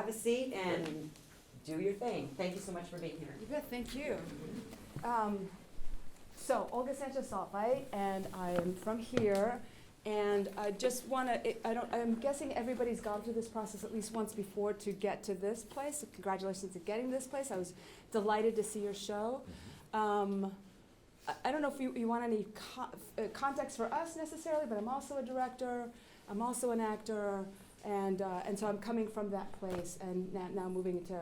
have a seat and do your thing. Thank you so much for being here. You bet, thank you. So, Olga Sanchez-Salvay, and I'm from here, and I just want to, I'm guessing everybody's gone through this process at least once before to get to this place. So congratulations on getting this place. I was delighted to see your show. I don't know if you want any context for us necessarily, but I'm also a director, I'm also an actor, and so I'm coming from that place and now moving into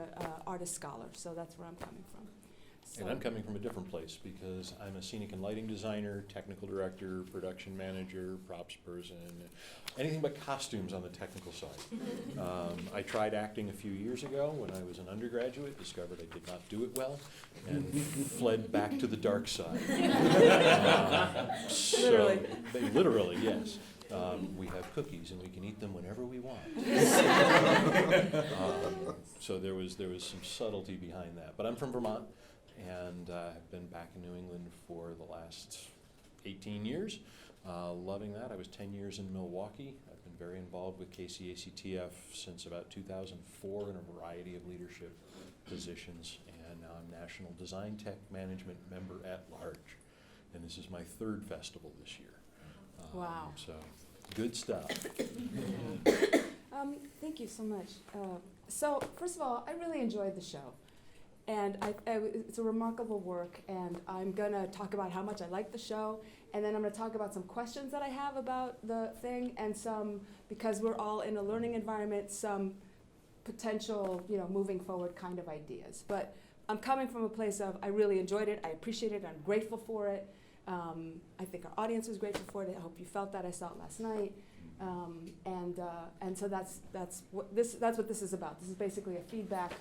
artist scholar, so that's where I'm coming from. So. And I'm coming from a different place because I'm a scenic and lighting designer, technical director, production manager, props person, anything but costumes on the technical side. I tried acting a few years ago when I was an undergraduate, discovered I did not do it well, and fled back to the dark side. Literally. Literally, yes. We have cookies and we can eat them whenever we want. So there was some subtlety behind that. But I'm from Vermont. And I've been back in New England for the last 18 years. Loving that. I was 10 years in Milwaukee. I've been very involved with KCACTF since about 2004 in a variety of leadership positions. And now I'm National Design Tech Management Member at Large. And this is my third festival this year. Wow. So, good stuff. Thank you so much. So, first of all, I really enjoyed the show. And it's a remarkable work, and I'm going to talk about how much I like the show, and then I'm going to talk about some questions that I have about the thing, and some, because we're all in a learning environment, some potential, moving forward kind of ideas. But I'm coming from a place of, I really enjoyed it, I appreciate it, I'm grateful for it. I think our audience was grateful for it. I hope you felt that. I saw it last night. And so that's what this is about. This is basically a feedback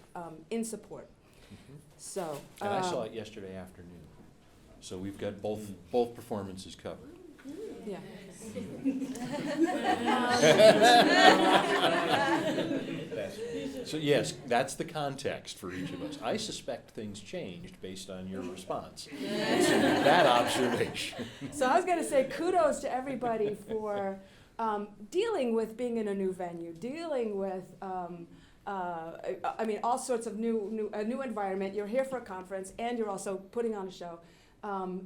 in support. Mm-hmm. So, and I saw it yesterday afternoon, so we've got both performances covered. Yeah. So yes, that's the context for each of us. I suspect things changed based on your response. That observation. So I was going to say kudos to everybody for dealing with being in a new venue, dealing with. All sorts of new environment. You're here for a conference, and you're also putting on a show.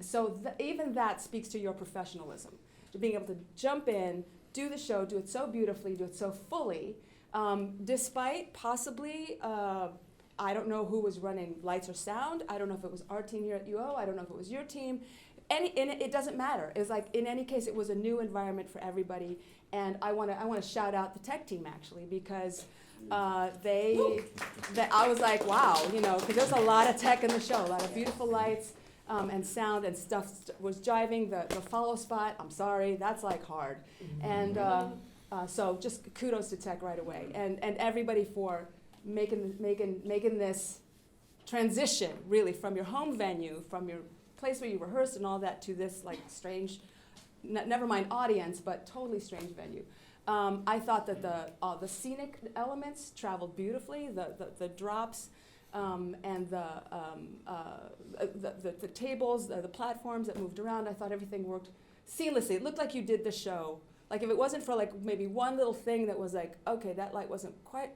So even that speaks to your professionalism, to being able to jump in, do the show, do it so beautifully, do it so fully, despite possibly, I don't know who was running lights or sound. I don't know if it was our team here at UO. I don't know if it was your team. It doesn't matter. It was like, in any case, it was a new environment for everybody. And I want to shout out the tech team, actually, because I was like, wow, because there's a lot of tech in the show, a lot of beautiful lights and sound and stuff was jiving. The follow spot, I'm sorry, that's like hard. And so just kudos to tech right away. And everybody for making this transition, really, from your home venue, from your place where you rehearsed and all that, to this like strange, never mind audience, but totally strange venue. I thought that the scenic elements traveled beautifully, the drops and the tables, the platforms that moved around. I thought everything worked seamlessly. It looked like you did the show. Like if it wasn't for like maybe one little thing that was like, okay, that light wasn't quite,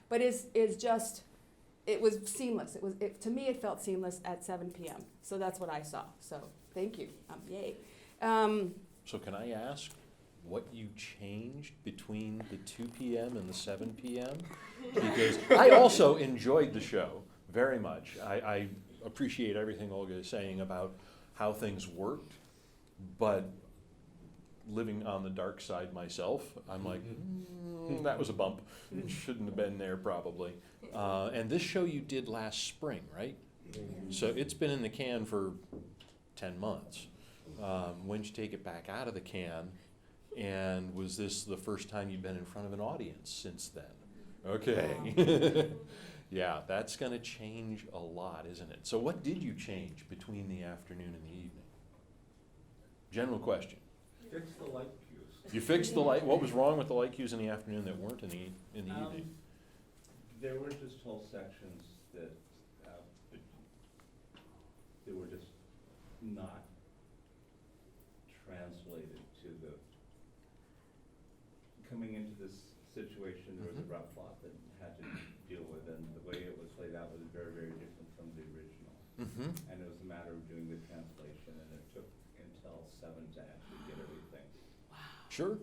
but it was seamless. To me, it felt seamless at 7 p.m. So that's what I saw. So thank you. Yay. So can I ask what you changed between the 2 p.m. and the 7 p.m.? Because I also enjoyed the show very much. I appreciate everything Olga is saying about how things worked, but living on the dark side myself, I'm like, that was a bump. It shouldn't have been there probably. And this show you did last spring, right? So it's been in the can for 10 months. When did you take it back out of the can? And was this the first time you'd been in front of an audience since then? Okay. Yeah, that's going to change a lot, isn't it? So what did you change between the afternoon and the evening? General question. Fix the light cues. You fixed the light. What was wrong with the light cues in the afternoon that weren't in the evening? There were just whole sections that they were just not translated to the coming into this situation. There was a rough plot that had to Mm-hmm. and it was a matter of doing the translation, and it took until 7 to actually get everything. Sure.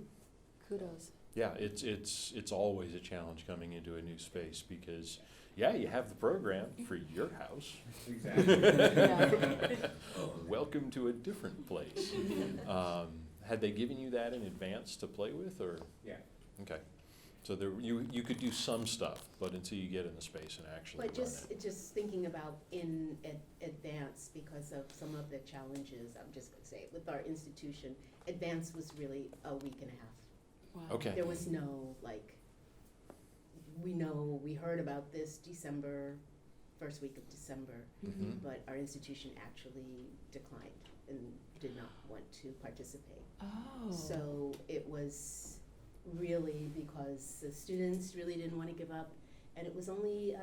Kudos. Yeah, it's always a challenge coming into a new space because, yeah, you have the program for your house. Exactly. Welcome to a different place. Had they given you that in advance to play with, or? Yeah. Okay. So there, you could do some stuff, but until you get in the space and actually But run it. just thinking about in advance, because of some of the challenges, I'm just gonna say, with our institution, advance was really a week and a half. Wow. Okay. There was no, like, we heard about this first week of December, Mhm. but our institution actually declined and did not want to participate. Oh. So it was really because the students really didn't want to give up, and it was only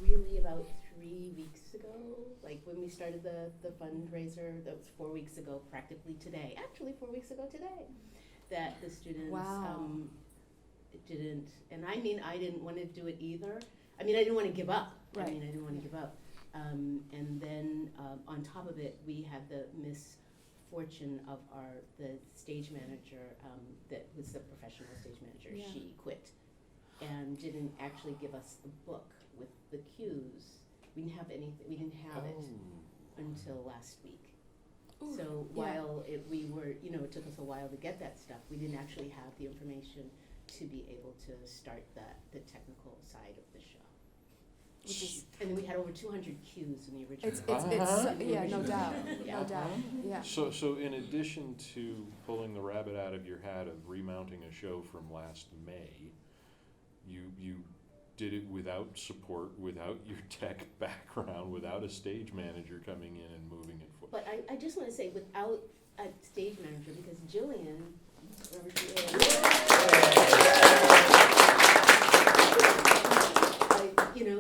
really about 3 weeks ago, like when we started the fundraiser, that was 4 weeks ago, practically today, actually 4 weeks ago today, that the students Wow. didn't, and I mean, I didn't want to do it either. I mean, I didn't want to give up. Right. I mean, I didn't want to give up. And then on top of it, we had the misfortune of the stage manager, that was the professional stage manager. Yeah. She quit and didn't actually give us the book with the cues. We didn't have anything. We didn't have it until last week. Ooh, So yeah. while we were, it took us a while to get that stuff, we didn't actually have the information to be able to start the technical side of the show. Which is, And then we had over 200 cues in the original. it's Uh-huh. yeah, no doubt, Yeah. no doubt, yeah. So in addition to pulling the rabbit out of your hat of remounting a show from last May, you did it without support, without your tech background, without a stage manager coming in and moving it forward. But I just want to say, without a stage manager, because Jillian, wherever she is,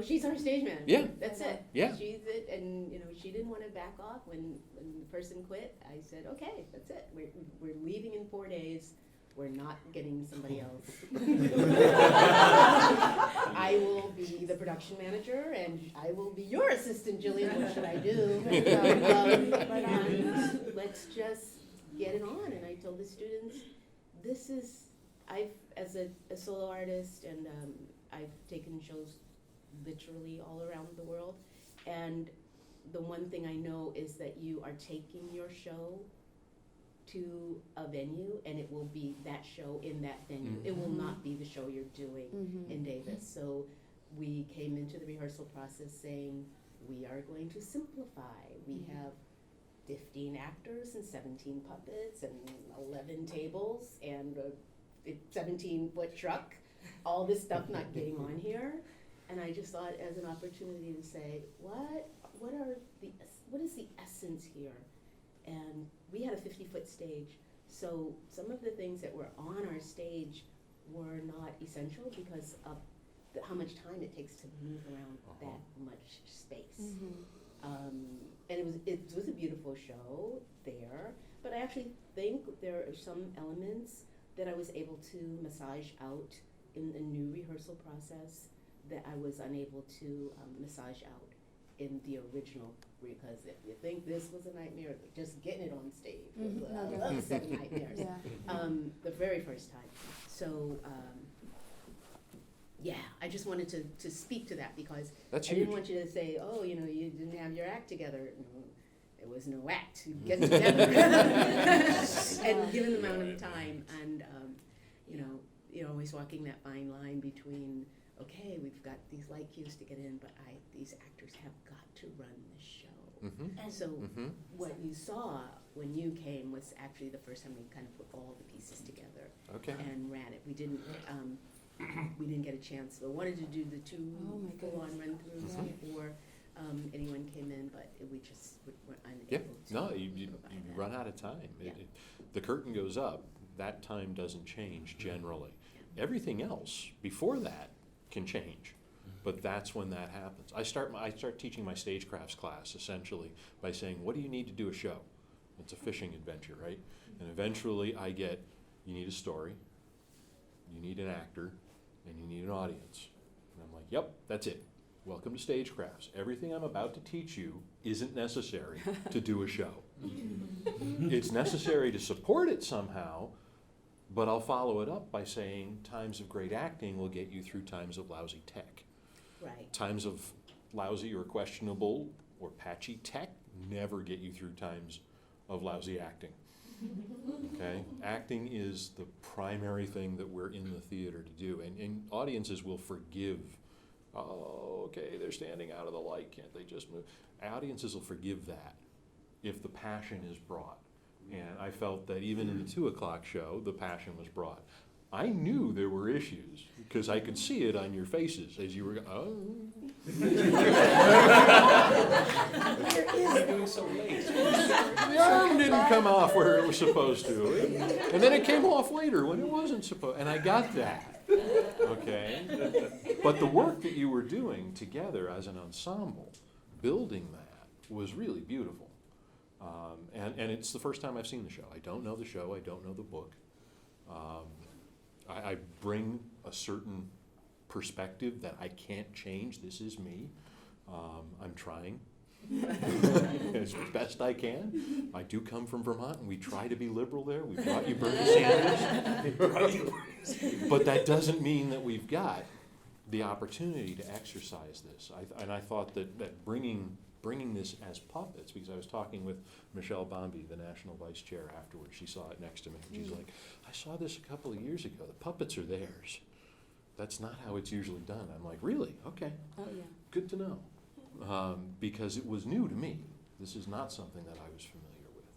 she's our stage manager. Yeah. That's it. Yeah. She's it, and she didn't want to back off when the person quit. I said, okay, that's it. We're leaving in 4 days. We're not getting somebody else. I will be the production manager, and I will be your assistant, Jillian. What should I do? And let's just get it on. And I told the students, as a solo artist, and I've taken shows literally all around the world, and the one thing I know is that you are taking your show to a venue, and it will be that show in that venue. It will not be the show you're doing in Davis. So we came into the rehearsal process saying, we are going to simplify. We have 15 actors and 17 puppets and 11 tables and a 17-foot truck. All this stuff not getting on here. And I just thought as an opportunity to say, what is the essence here? And we had a 50-foot stage, so some of the things that were on our stage were not essential because of how much time it takes to move around that much space. And it was a beautiful show there, but I actually think there are some elements that I was able to massage out in the new rehearsal process that I was unable to massage out in the original, because if you think this was a nightmare, just getting it on stage was a set of nightmares. Yeah. The very first time. So, yeah, I just wanted to speak to that because That's I huge. didn't want you to say, oh, you didn't have your act together. No, there was no act to get together. And given the amount of time, and you're always walking that fine line between, okay, we've got these light cues to get in, but these actors have got to run the show. Mm-hmm. And so Mm-hmm. what you saw when you came was actually the first time we kind of put all the pieces together Okay. and ran it. We didn't get a chance. We wanted to do the two Oh my full-on goodness. run-throughs before anyone came in, but we just were unable Yeah. to No, you provide that. run out of time. Yeah. The curtain goes up. That time doesn't change generally. Everything else before that can change, but that's when that happens. I start teaching my stagecrafts class essentially by saying, what do you need to do a show? It's a fishing adventure, right? And eventually I get, you need a story, you need an actor, and you need an audience. And I'm like, yep, that's it. welcome to Stagecrafts. Everything I'm about to teach you isn't necessary to do a show. It's necessary to support it somehow, but I'll follow it up by saying times of great acting will get you through times of lousy tech. Right. Times of lousy or questionable or patchy tech never get you through times of lousy acting. Okay? Acting is the primary thing that we're in the theater to do, and audiences will forgive. Oh, okay, they're standing out of the light, can't they just move? Audiences will forgive that if the passion is brought. And I felt that even in the 2 o'clock show, the passion was brought. I knew there were issues because I could see it on your faces as you were, oh. Why doing so late? The arm didn't come off where it was supposed to. And then it came off later when it wasn't supposed, and I got that. Okay? But the work that you were doing together as an ensemble, building that, was really beautiful. And it's the first time I've seen the show. I don't know the show, I don't know the book. I bring a certain perspective that I can't change. This is me. I'm trying as best I can. I do come from Vermont, and we try to be liberal there. We brought you Bernie Sanders. But that doesn't mean that we've got the opportunity to exercise this. And I thought that bringing this as puppets, because I was talking with Michelle Bombi, the national vice chair, afterwards. She saw it next to me, and she's like, I saw this a couple of years ago. The puppets are theirs. That's not how it's usually done. I'm like, really? Okay. Oh, yeah. Good to know. Because it was new to me. This is not something that I was familiar with.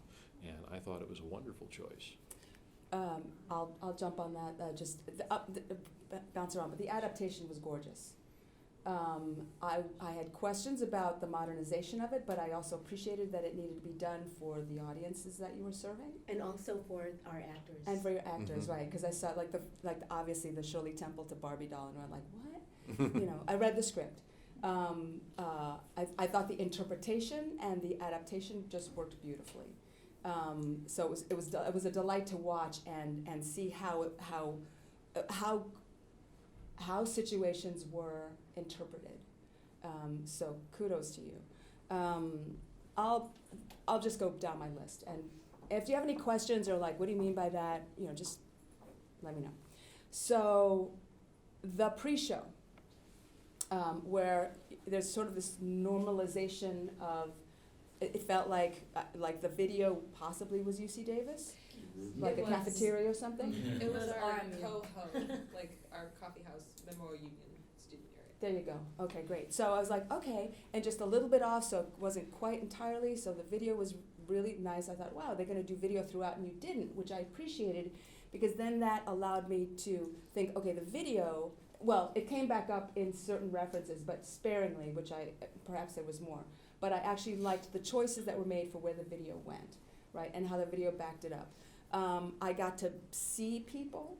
And I thought it was a wonderful choice. I'll jump on that, bounce around, but the adaptation was gorgeous. I had questions about the modernization of it, but I also appreciated that it needed to be done for the audiences that you were serving. And also for our actors. And for your actors, Mhm. right? Because I saw obviously the Shirley Temple to Barbie doll, and I'm like, what? I read the script. I thought the interpretation and the adaptation just worked beautifully. So it was a delight to watch and see how situations were interpreted. So kudos to you. I'll just go down my list, and if you have any questions or like, what do you mean by that? Just let me know. So the pre-show, where there's sort of this normalization of, it felt like the video possibly was UC Davis, like It a was. cafeteria or something. It was our RMU. co-host, like our coffee house Memorial Union student area. There you go. Okay, great. So I was like, okay, and just a little bit off, so it wasn't quite entirely. So the video was really nice. I thought, wow, they're going to do video throughout, and you didn't, which I appreciated, because then that allowed me to think, okay, the video, well, it came back up in certain references, but sparingly, which perhaps there was more. But I actually liked the choices that were made for where the video went, right, and how the video backed it up. I got to see people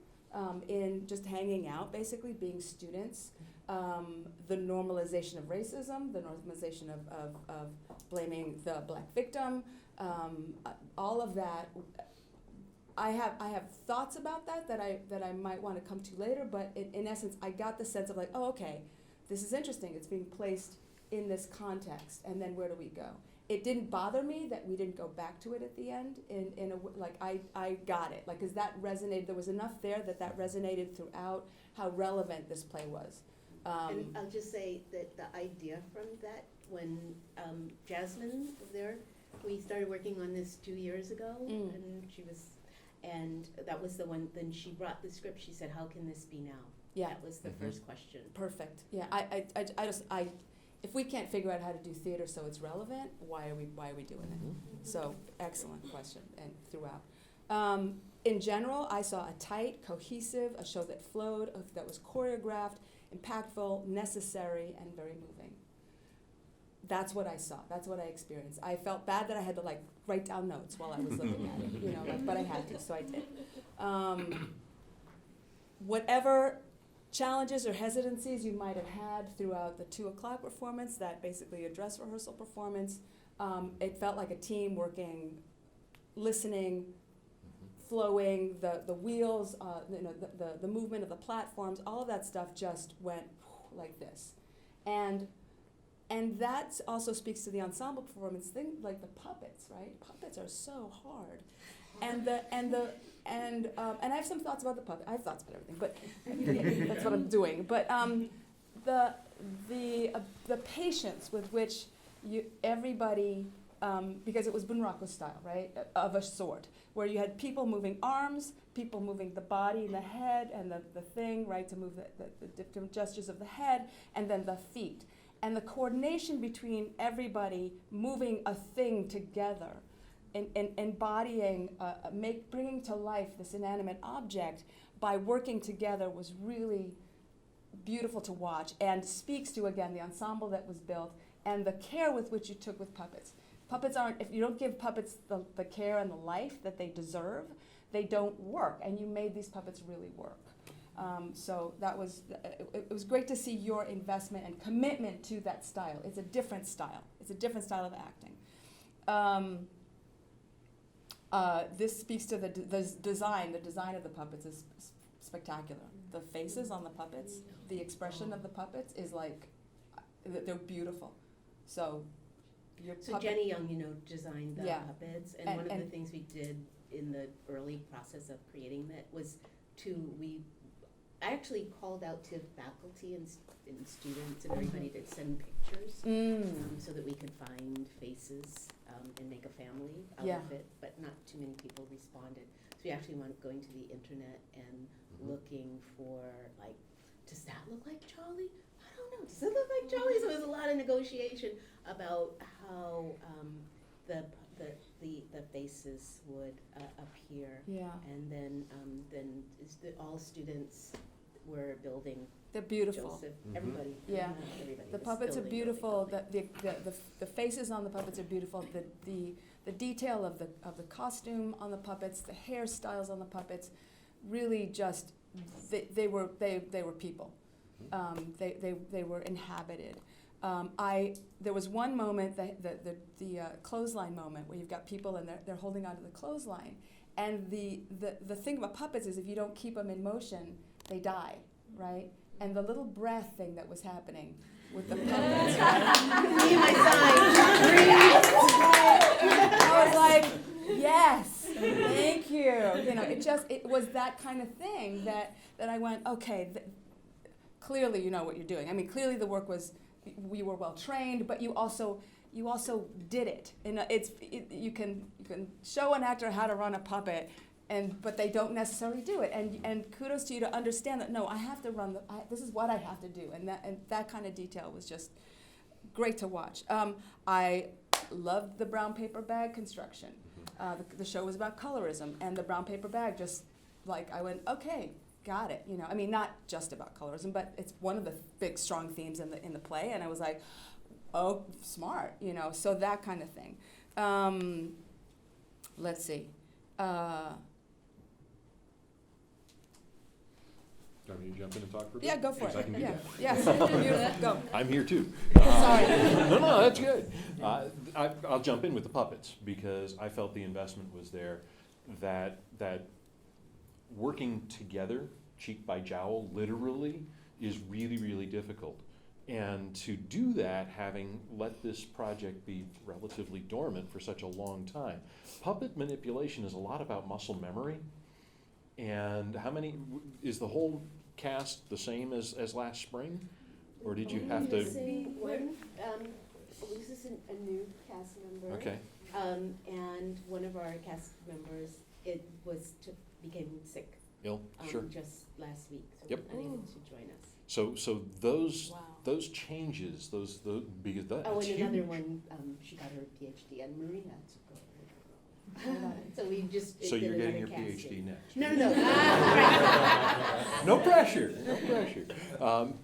in just hanging out, basically being students. The normalization of racism, the normalization of blaming the black victim, all of that. I have thoughts about that I might want to come to later, but in essence, I got the sense of like, oh, okay, this is interesting. It's being placed in this context, and then where do we go? It didn't bother me that we didn't go back to it at the end. I got it, because that resonated. There was enough there that resonated throughout how relevant this play was. And I'll just say that the idea from that, when Jasmine was there, we started working on this 2 years ago, and that was the one. Then she brought the script. She said, "How can this be now?" Yeah, That was the first question. perfect. Yeah, if we can't figure out how to do theater so it's relevant, why are we doing it? So excellent question, and throughout. In general, I saw a tight, cohesive, a show that flowed, that was choreographed, impactful, necessary, and very moving. That's what I saw. That's what I experienced. I felt bad that I had to write down notes while I was looking at it, but I had to, so I did. Whatever challenges or hesitancies you might have had throughout the 2 o'clock performance, that basically a dress rehearsal performance, it felt like a team working, listening, flowing, the wheels, the movement of the platforms, all of that stuff just went like this. And that also speaks to the ensemble performance thing, like the puppets, right? Puppets are so hard. And I have some thoughts about the puppet. I have thoughts about everything, but that's what I'm doing. But the patience with which everybody, because it was Bunraku style, right, of a sort, where you had people moving arms, people moving the body and the head and the thing, right, to move the different gestures of the head, and then the feet. And the coordination between everybody moving a thing together and embodying, bringing to life this inanimate object by working together was really beautiful to watch, and speaks to, again, the ensemble that was built and the care with which you took with puppets. Puppets aren't, if you don't give puppets the care and the life that they deserve, they don't work, and you made these puppets really work. So that was, it was great to see your investment and commitment to that style. It's a different style. It's a different style of acting. This speaks to the design. The design of the puppets is spectacular. The faces on the puppets, the expression of the puppets is like, they're beautiful. So Jenny Young, designed the Yeah. puppets, and one of the things we did in the early process of creating that was I actually called out to faculty and students and everybody to send pictures so that we could find faces and make a family out of it, but not too many people responded. So we actually went going to the internet and looking for, like, does that look like Charlie? I don't know, does it look like Charlie? So there was a lot of negotiation about how the faces would appear. Yeah. And then all students were building They're beautiful. Joseph, everybody. Yeah. Everybody The was puppets are building. beautiful. The faces on the puppets are beautiful. The detail of the costume on the puppets, the hairstyles on the puppets, really just they were people. They were inhabited. There was one moment, the clothesline moment, where you've got people and they're holding onto the clothesline, and the thing about puppets is if you don't keep them in motion, they die, right? And the little breath thing that was happening with the puppets, right? Me and my sign. I was like, yes, thank you. It was that kind of thing that I went, okay, clearly you know what you're doing. I mean, clearly the work was, we were well trained, but you also did it. And you can show an actor how to run a puppet, but they don't necessarily do it. And kudos to you to understand that, no, I have to run, this is what I have to do. And that kind of detail was just great to watch. I loved the brown paper bag construction. The show was about colorism, and the brown paper bag just, like, I went, okay, got it. I mean, not just about colorism, but it's one of the big, strong themes in the play, and I was like, oh, smart, so that kind of thing. Let's see. Do you want me to jump in and talk for a bit? Yeah, go for Because I it. can do Yeah. that. Yes, beautiful. Go. I'm here too. Sorry. No, that's good. I'll jump in with the puppets because I felt the investment was there, that working together, cheek by jowl, literally, is really, really difficult. And to do that, having let this project be relatively dormant for such a long time, puppet manipulation is a lot about muscle memory. And is the whole cast the same as last spring? Or did you have to? This is a new cast member. Okay. And one of our cast members, became sick. Ill? Sure. Just last week, so Yep. unable to join us. So those Wow. those changes, because that's Oh, and huge. another one, she got her PhD, and Maria had to go. So we just So did you're getting your another casting. PhD next. No. No pressure. No pressure.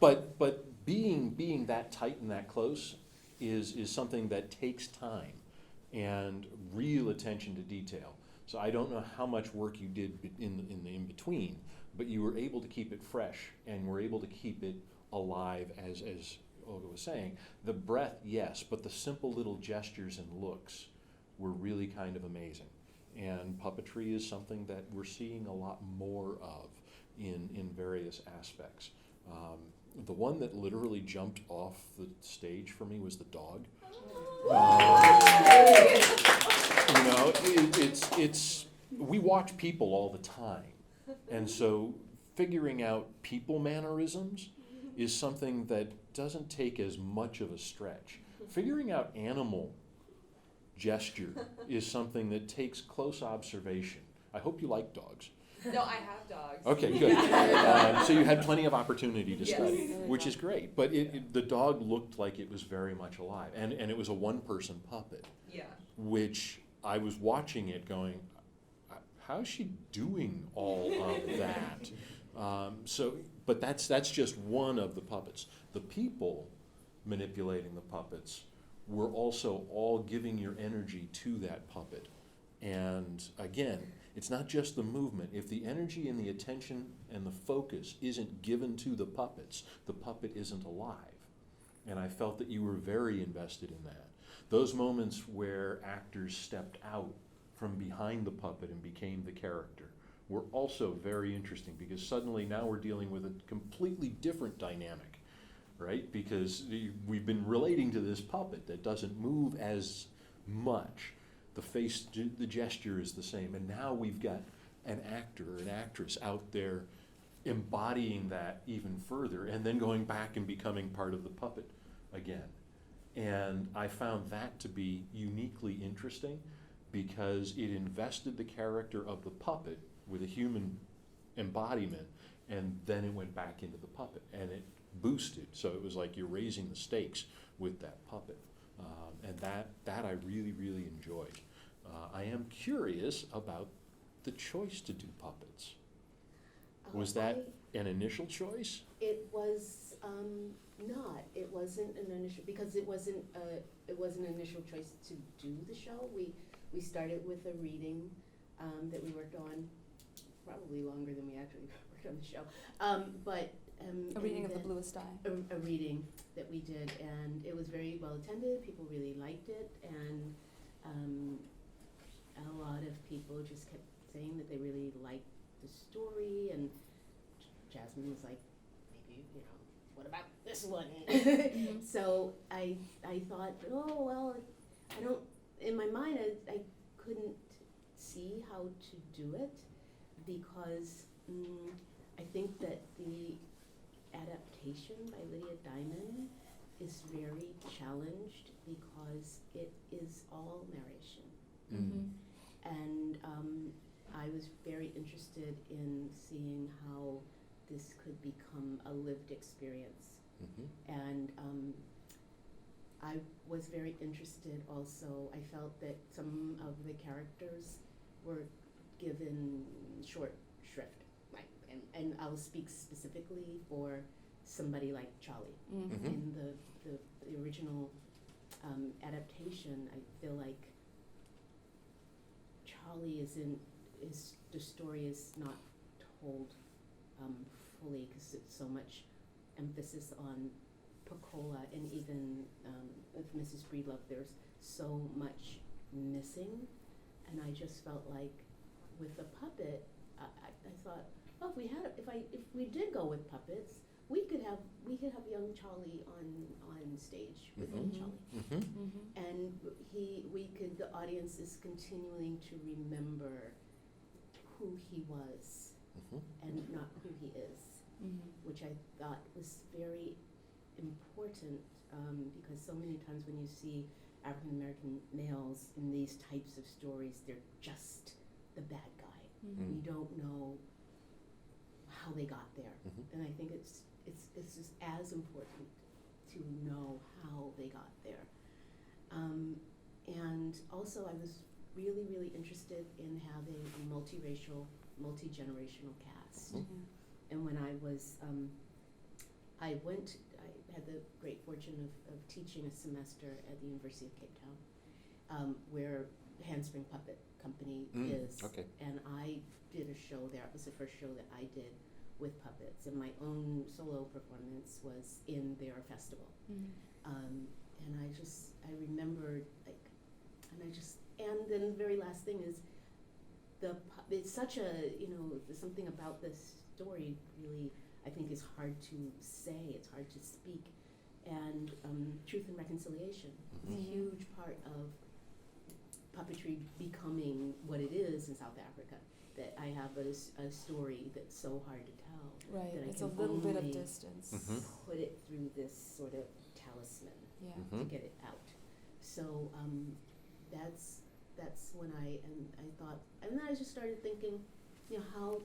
But being that tight and that close is something that takes time and real attention to detail. So I don't know how much work you did in the in-between, but you were able to keep it fresh and were able to keep it alive, as Olga was saying. The breath, yes, but the simple little gestures and looks were really kind of amazing. And puppetry is something that we're seeing a lot more of in various aspects. The one that literally jumped off the stage for me was the dog. You know, it's we watch people all the time, and so figuring out people mannerisms is something that doesn't take as much of a stretch. Figuring out animal gesture is something that takes close observation. I hope you like dogs. No, I have dogs. Okay, good. So you had plenty of opportunity to Yes. study, which is great. But the dog looked like it was very much alive, and it was a one-person puppet, Yeah. which I was watching it going, how's she doing all of that? But that's just one of the puppets. The people manipulating the puppets were also all giving your energy to that puppet. And again, it's not just the movement. If the energy and the attention and the focus isn't given to the puppet isn't alive. And I felt that you were very invested in that. Those moments where actors stepped out from behind the puppet and became the character were also very interesting, because suddenly now we're dealing with a completely different dynamic, right? Because we've been relating to this puppet that doesn't move as much. The face, the gesture is the same, and now we've got an actor or an actress out there embodying that even further, and then going back and becoming part of the puppet again. And I found that to be uniquely interesting, because it invested the character of the puppet with a human embodiment, and then it went back into the puppet, and it boosted. So it was like you're raising the stakes with that puppet. And that I really, really enjoyed. I am curious about the choice to do puppets. Was that an initial choice? It was not. It wasn't an initial, because it wasn't an initial choice to do the show. We started with a reading that we worked on probably longer than we actually worked on the show. A reading of the Bluest eye. A reading that we did, and it was very well attended. People really liked it, and a lot of people just kept saying that they really liked the story. And Jasmine was like, maybe, what about this one? So I thought, oh well, I don't. In my mind, I couldn't see how to do it, because I think that the adaptation by Lydia Diamond is very challenged, because it is all narration. And I was very interested in seeing how this could become a lived experience. And I was very interested also. I felt that some of the characters were given short shrift. And I'll speak specifically for somebody like Charlie. In the original adaptation, I feel like Charlie the story is not told fully, because it's so much emphasis on Pecola, and even with Mrs. Breedlove, there's so much missing. And I just felt like with the puppet, I thought, oh, if we did go with puppets, we could have young Charlie on stage with young Charlie, and the audience is continuing to remember who he was and not who he is, which I thought was very important, because so many times when you see African American males in these types of stories, they're just the bad guy. You don't know how they got there, and I think it's just as important to know how they got there. And also, I was really, really interested in having a multiracial, multi-generational cast. And when I was, I had the great fortune of teaching a semester at the University of Cape Town, where Handspring Puppet Company is. Okay. And I did a show there. It was the first show that I did with puppets, and my own solo performance was in their festival. And I remembered, and then the very last thing is, it's such a, something about this story really I think is hard to say, it's hard to speak. And truth and reconciliation is a huge part of puppetry becoming what it is in South Africa. That I have a story that's so hard to tell. Right, that I it's a can little bit of only distance. put it through this sort of talisman Yeah. to get it out. So that's when I thought, and then I just started thinking, you know, how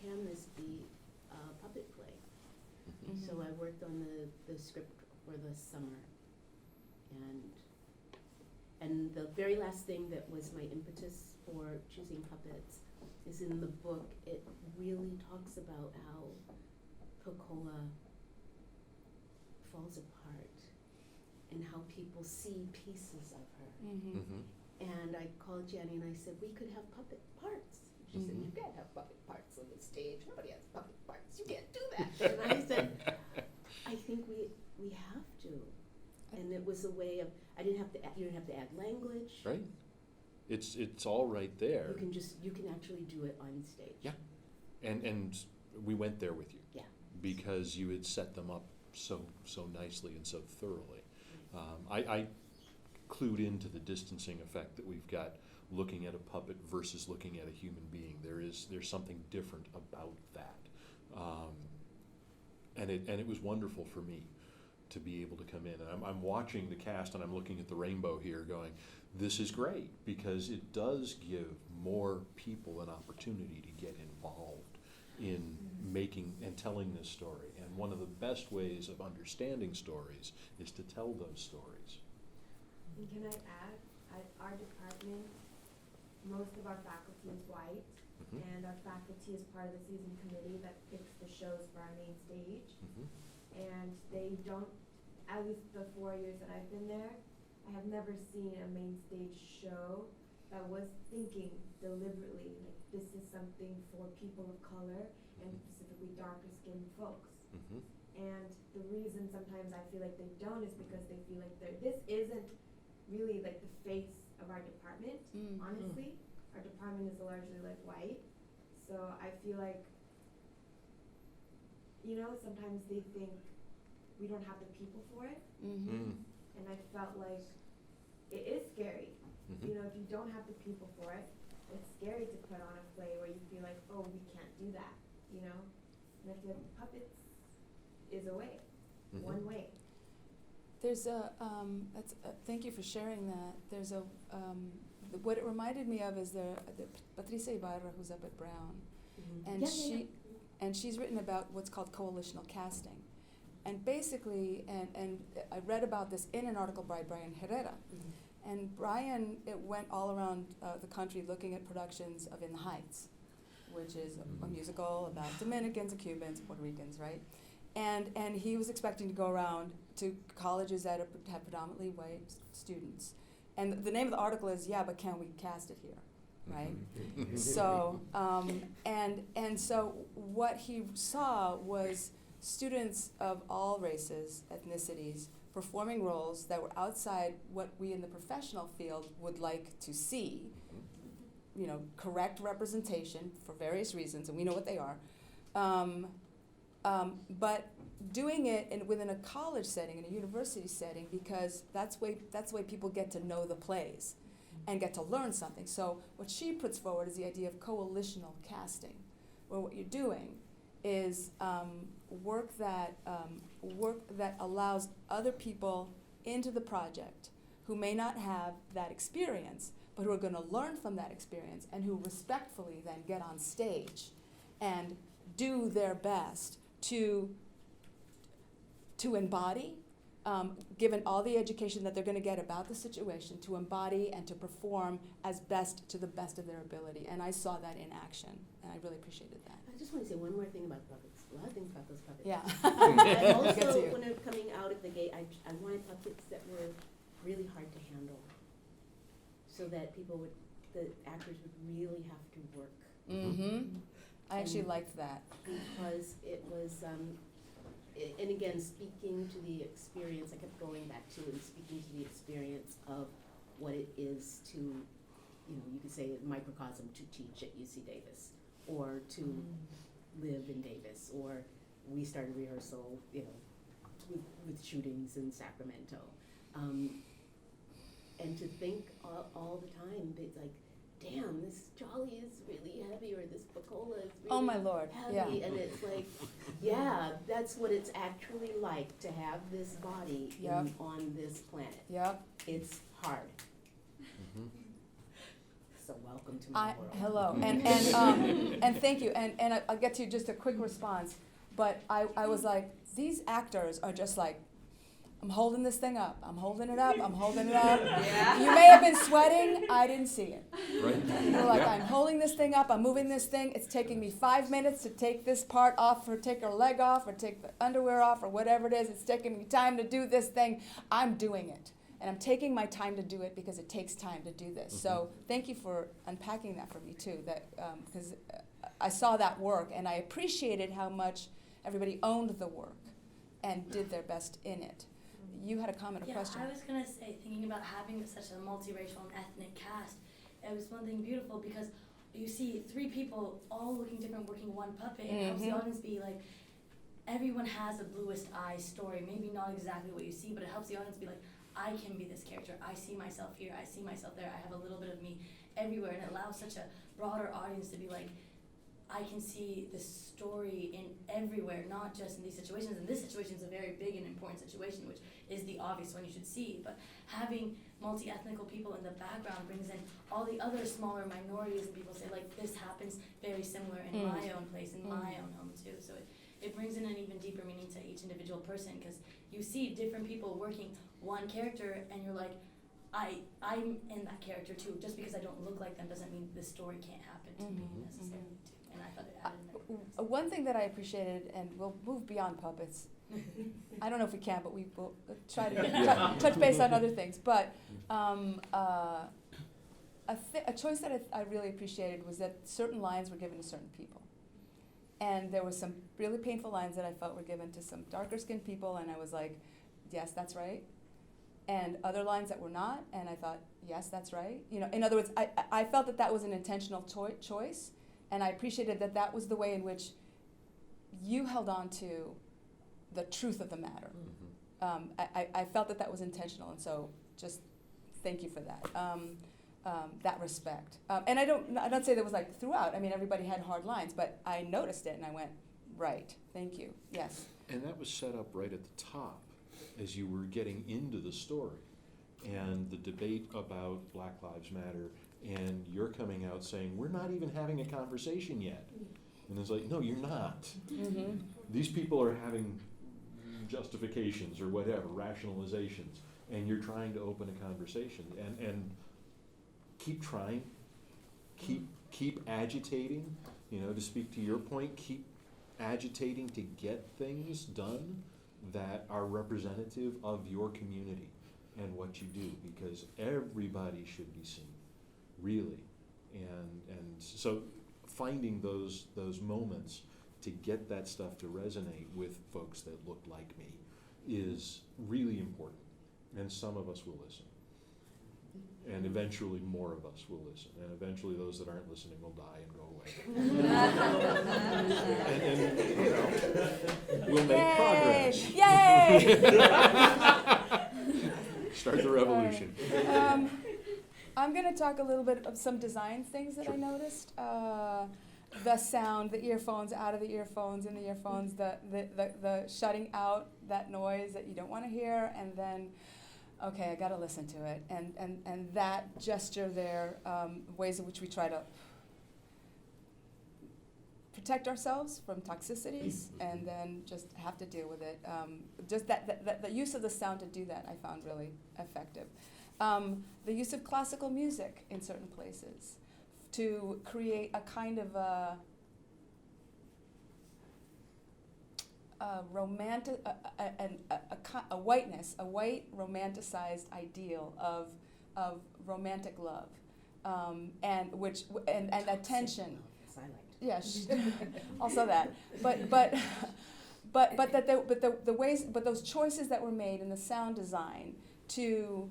can this be a puppet play? Mhm. So I worked on the script for the summer, and the very last thing that was my impetus for choosing puppets is in the book. It really talks about how Coca-Cola falls apart and how people see pieces of her. Mm-hmm. And I called Jenny and I said, we could have puppet parts. She said, Mhm. you can't have puppet parts on the stage. Nobody has puppet parts. You can't do that. And I said, I think we have to. And it was a way of, you didn't have to add language. Right? It's all right there. You can actually do it on stage. Yeah. And we went there with you. Yeah. Because you had set them up so nicely and so thoroughly. I clued into the distancing effect that we've got looking at a puppet versus looking at a human being. There's something different about that. And it was wonderful for me to be able to come in. And I'm watching the cast and I'm looking at the rainbow here going, this is great, because it does give more people an opportunity to get involved in making and telling this story. And one of the best ways of understanding stories is to tell those stories. And can I add, at our department, most of our faculty is white, Mhm. and our faculty is part of the season committee that picks the shows for our main stage. Mhm. And they don't, at least the 4 years that I've been there, I have never seen a main stage show that was thinking deliberately, like, this is something for people of color and specifically darker skinned folks. Mhm. And the reason sometimes I feel like they don't is because they feel like this isn't really like the face of our department, Mm. honestly. Our department is largely like white. So I feel like, you know, sometimes they think we don't have the people for it. Mm-hmm. Mm. And I felt like it is scary. Mhm. You know, if you don't have the people for it, it's scary to put on a play where you feel like, oh, we can't do that, you know? And I feel like puppets is a way, Mhm. one way. There's thank you for sharing that. There's what it reminded me of is the Patricia Ibarra, who's up at Brown, and she's written about what's called coalitional casting. And basically, and I read about this in an article by Brian Herrera. And Brian, it went all around the country looking at productions of In the Heights, which is a musical about Dominicans and Cubans, Puerto Ricans, right? And he was expecting to go around to colleges that have predominantly white students. And the name of the article is, yeah, but can we cast it here, right? So, and so what he saw was students of all races, ethnicities, performing roles that were outside what we in the professional field would like to see, you know, correct representation for various reasons, and we know what they are, but doing it within a college setting, in a university setting, because that's the way people get to know the plays and get to learn something. So what she puts forward is the idea of coalitional casting, where what you're doing is work that allows other people into the project who may not have that experience, but who are going to learn from that experience and who respectfully then get on stage and do their best to embody, given all the education that they're going to get about the situation, to embody and to perform to the best of their ability. And I saw that in action, and I really appreciated that. I just want to say one more thing about puppets. A lot of things about those puppets. Yeah. And We'll get to also, you. when I'm coming out of the gate, I wanted puppets that were really hard to handle, so that the actors would really have to work. Mm-hmm. I actually And- liked that. Because it was, and again, speaking to the experience, I kept going back to and speaking to the experience of what it is to, you know, you could say a microcosm to teach at UC Davis, or to live in Davis, or we started rehearsal, you know, with shootings in Sacramento. And to think all the time, it's like, damn, this jolly is really heavy, or this Bacola is really Oh my Lord, heavy. yeah. And it's like, yeah, that's what it's actually like to have this body Yep. on this planet. Yep. It's hard. Mhm. So welcome to my world. Hello, and thank you, and I'll get to just a quick response, but I was like, these actors are just like, I'm holding this thing up, I'm holding it up, I'm holding it up. Yeah. You may have been sweating, I didn't see it. Right? You're like, Yeah. I'm holding this thing up, I'm moving this thing, it's taking me 5 minutes to take this part off, or take her leg off, or take the underwear off, or whatever it is, it's taking me time to do this thing, I'm doing it. And I'm taking my time to do it because it takes time to do this. So thank you for unpacking that for me too, that, because I saw that work, and I appreciated how much everybody owned the work and did their best in it. You had a comment or question? Yeah, I was gonna say, thinking about having such a multiracial and ethnic cast, it was one thing beautiful because you see 3 people all looking different working one puppet. It helps the audience be like, everyone has a Bluest eye story. Maybe not exactly what you see, but it helps the audience be like, I can be this character. I see myself here. I see myself there. I have a little bit of me everywhere, and it allows such a broader audience to be like, I can see the story in everywhere, not just in these situations. And this situation is a very big and important situation, which is the obvious one you should see. But having multi-ethnical people in the background brings in all the other smaller minorities, and people say, like, this happens very similar in my own place, in my own home too. So it brings in an even deeper meaning to each individual person, because you see different people working one character, and you're like, I'm in that character too. Just because I don't look like them doesn't mean this story can't happen to me necessarily too. And I thought it added One thing that I appreciated, and we'll move beyond puppets. I don't know if we can, but we will try to touch base on other things. But a choice that I really appreciated was that certain lines were given to certain people. And there were some really painful lines that I felt were given to some darker skinned people, and I was like, yes, that's right. And other lines that were not, and I thought, yes, that's right. You know, in other words, I felt that that was an intentional choice, and I appreciated that that was the way in which you held on to the truth of the matter. I felt that that was intentional, and so just thank you for that. That respect. And I don't say that was like throughout. I mean, everybody had hard lines, but I noticed it, and I went, right, thank you, yes. And that was set up right at the top as you were getting into the story. And the debate about Black Lives Matter, and you're coming out saying, we're not even having a conversation yet. And it's like, no, you're not. These people are having justifications or whatever, rationalizations, and you're trying to open a conversation. And keep trying, keep agitating, you know, to speak to your point, keep agitating to get things done that are representative of your community and what you do, because everybody should be seen, really. And so finding those moments to get that stuff to resonate with folks that look like me is really important, and some of us will listen. And eventually more of us will listen, and eventually those that aren't listening will die and go away. and you know, we'll make progress. Yay! Start the revolution. I'm going to talk a little bit of some design things that I noticed. The sound, the earphones, out of the earphones, in the earphones, the shutting out that noise that you don't want to hear, and then, okay, I got to listen to it. And that gesture there, ways in which we try to protect ourselves from toxicities and then just have to deal with it. Just that the use of the sound to do that I found really effective. The use of classical music in certain places to create a kind of a whiteness, a white romanticized ideal of romantic love, and that tension. I liked. Yes, also that. But those choices that were made in the sound design to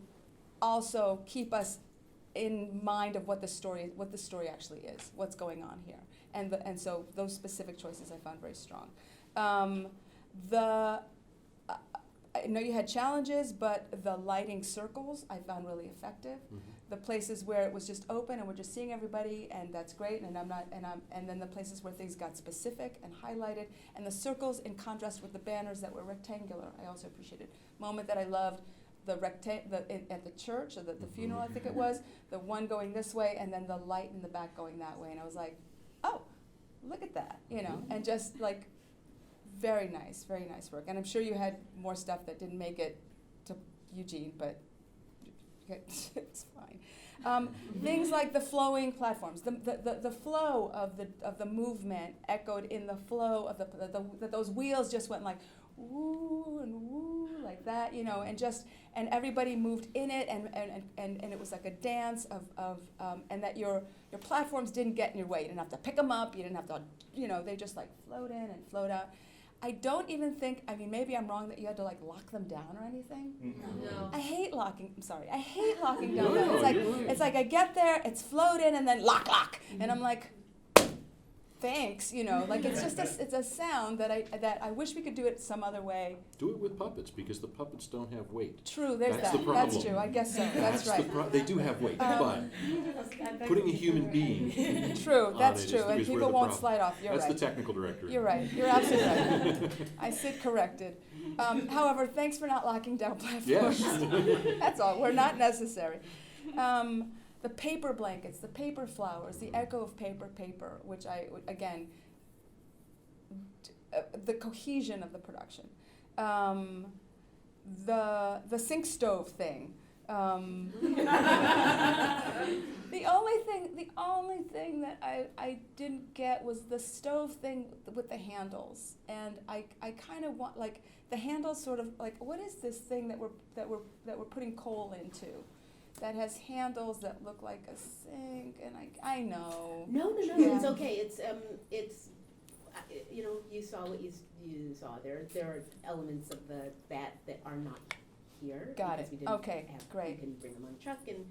also keep us in mind of what the story actually is, what's going on here, and so those specific choices I found very strong. I know you had challenges, but the lighting circles I found really effective. The places where it was just open and we're just seeing everybody, and that's great. And and then the places where things got specific and highlighted, and the circles in contrast with the banners that were rectangular, I also appreciated. Moment that I loved, at the church or the funeral, I think it was, the one going this way and then the light in the back going that way, and I was like, oh, look at that, and just like very nice work. And I'm sure you had more stuff that didn't make it to Eugene, but it's fine. Things like the flowing platforms, the flow of the movement echoed in the flow of those wheels just went like woo and woo like that, and everybody moved in it, and it was like a dance of and that your platforms didn't get in your way. You didn't have to pick them up. You didn't have to, they just like float in and float out. I don't even think, maybe I'm wrong that you had to like lock them down or anything. No. I hate locking down. It's like I get there, it's float in and then lock. And I'm like, thanks, like it's just it's a sound that I wish we could do it some other way. Do it with puppets, because the puppets don't have weight. True, there's That's that. the problem. That's true. I guess so. That's right. They do have weight, but putting a human being True, on that's it true, is and where people the won't problem- slide off. You're That's right. the technical director. You're right. You're absolutely right. I sit corrected. However, thanks for not locking down platforms. Yes. That's all. We're not necessary. The paper blankets, the paper flowers, the echo of paper, which again, the cohesion of the production. The sink stove thing. The only thing that I didn't get was the stove thing with the handles, and I kind of want, like, the handles sort of like, what is this thing that we're putting coal into that has handles that look like a sink? And I know. No, Yeah. it's okay. It's you saw what you saw. There are elements of that are not here. Got because it. we didn't Okay, have, great. You can bring them on a truck, and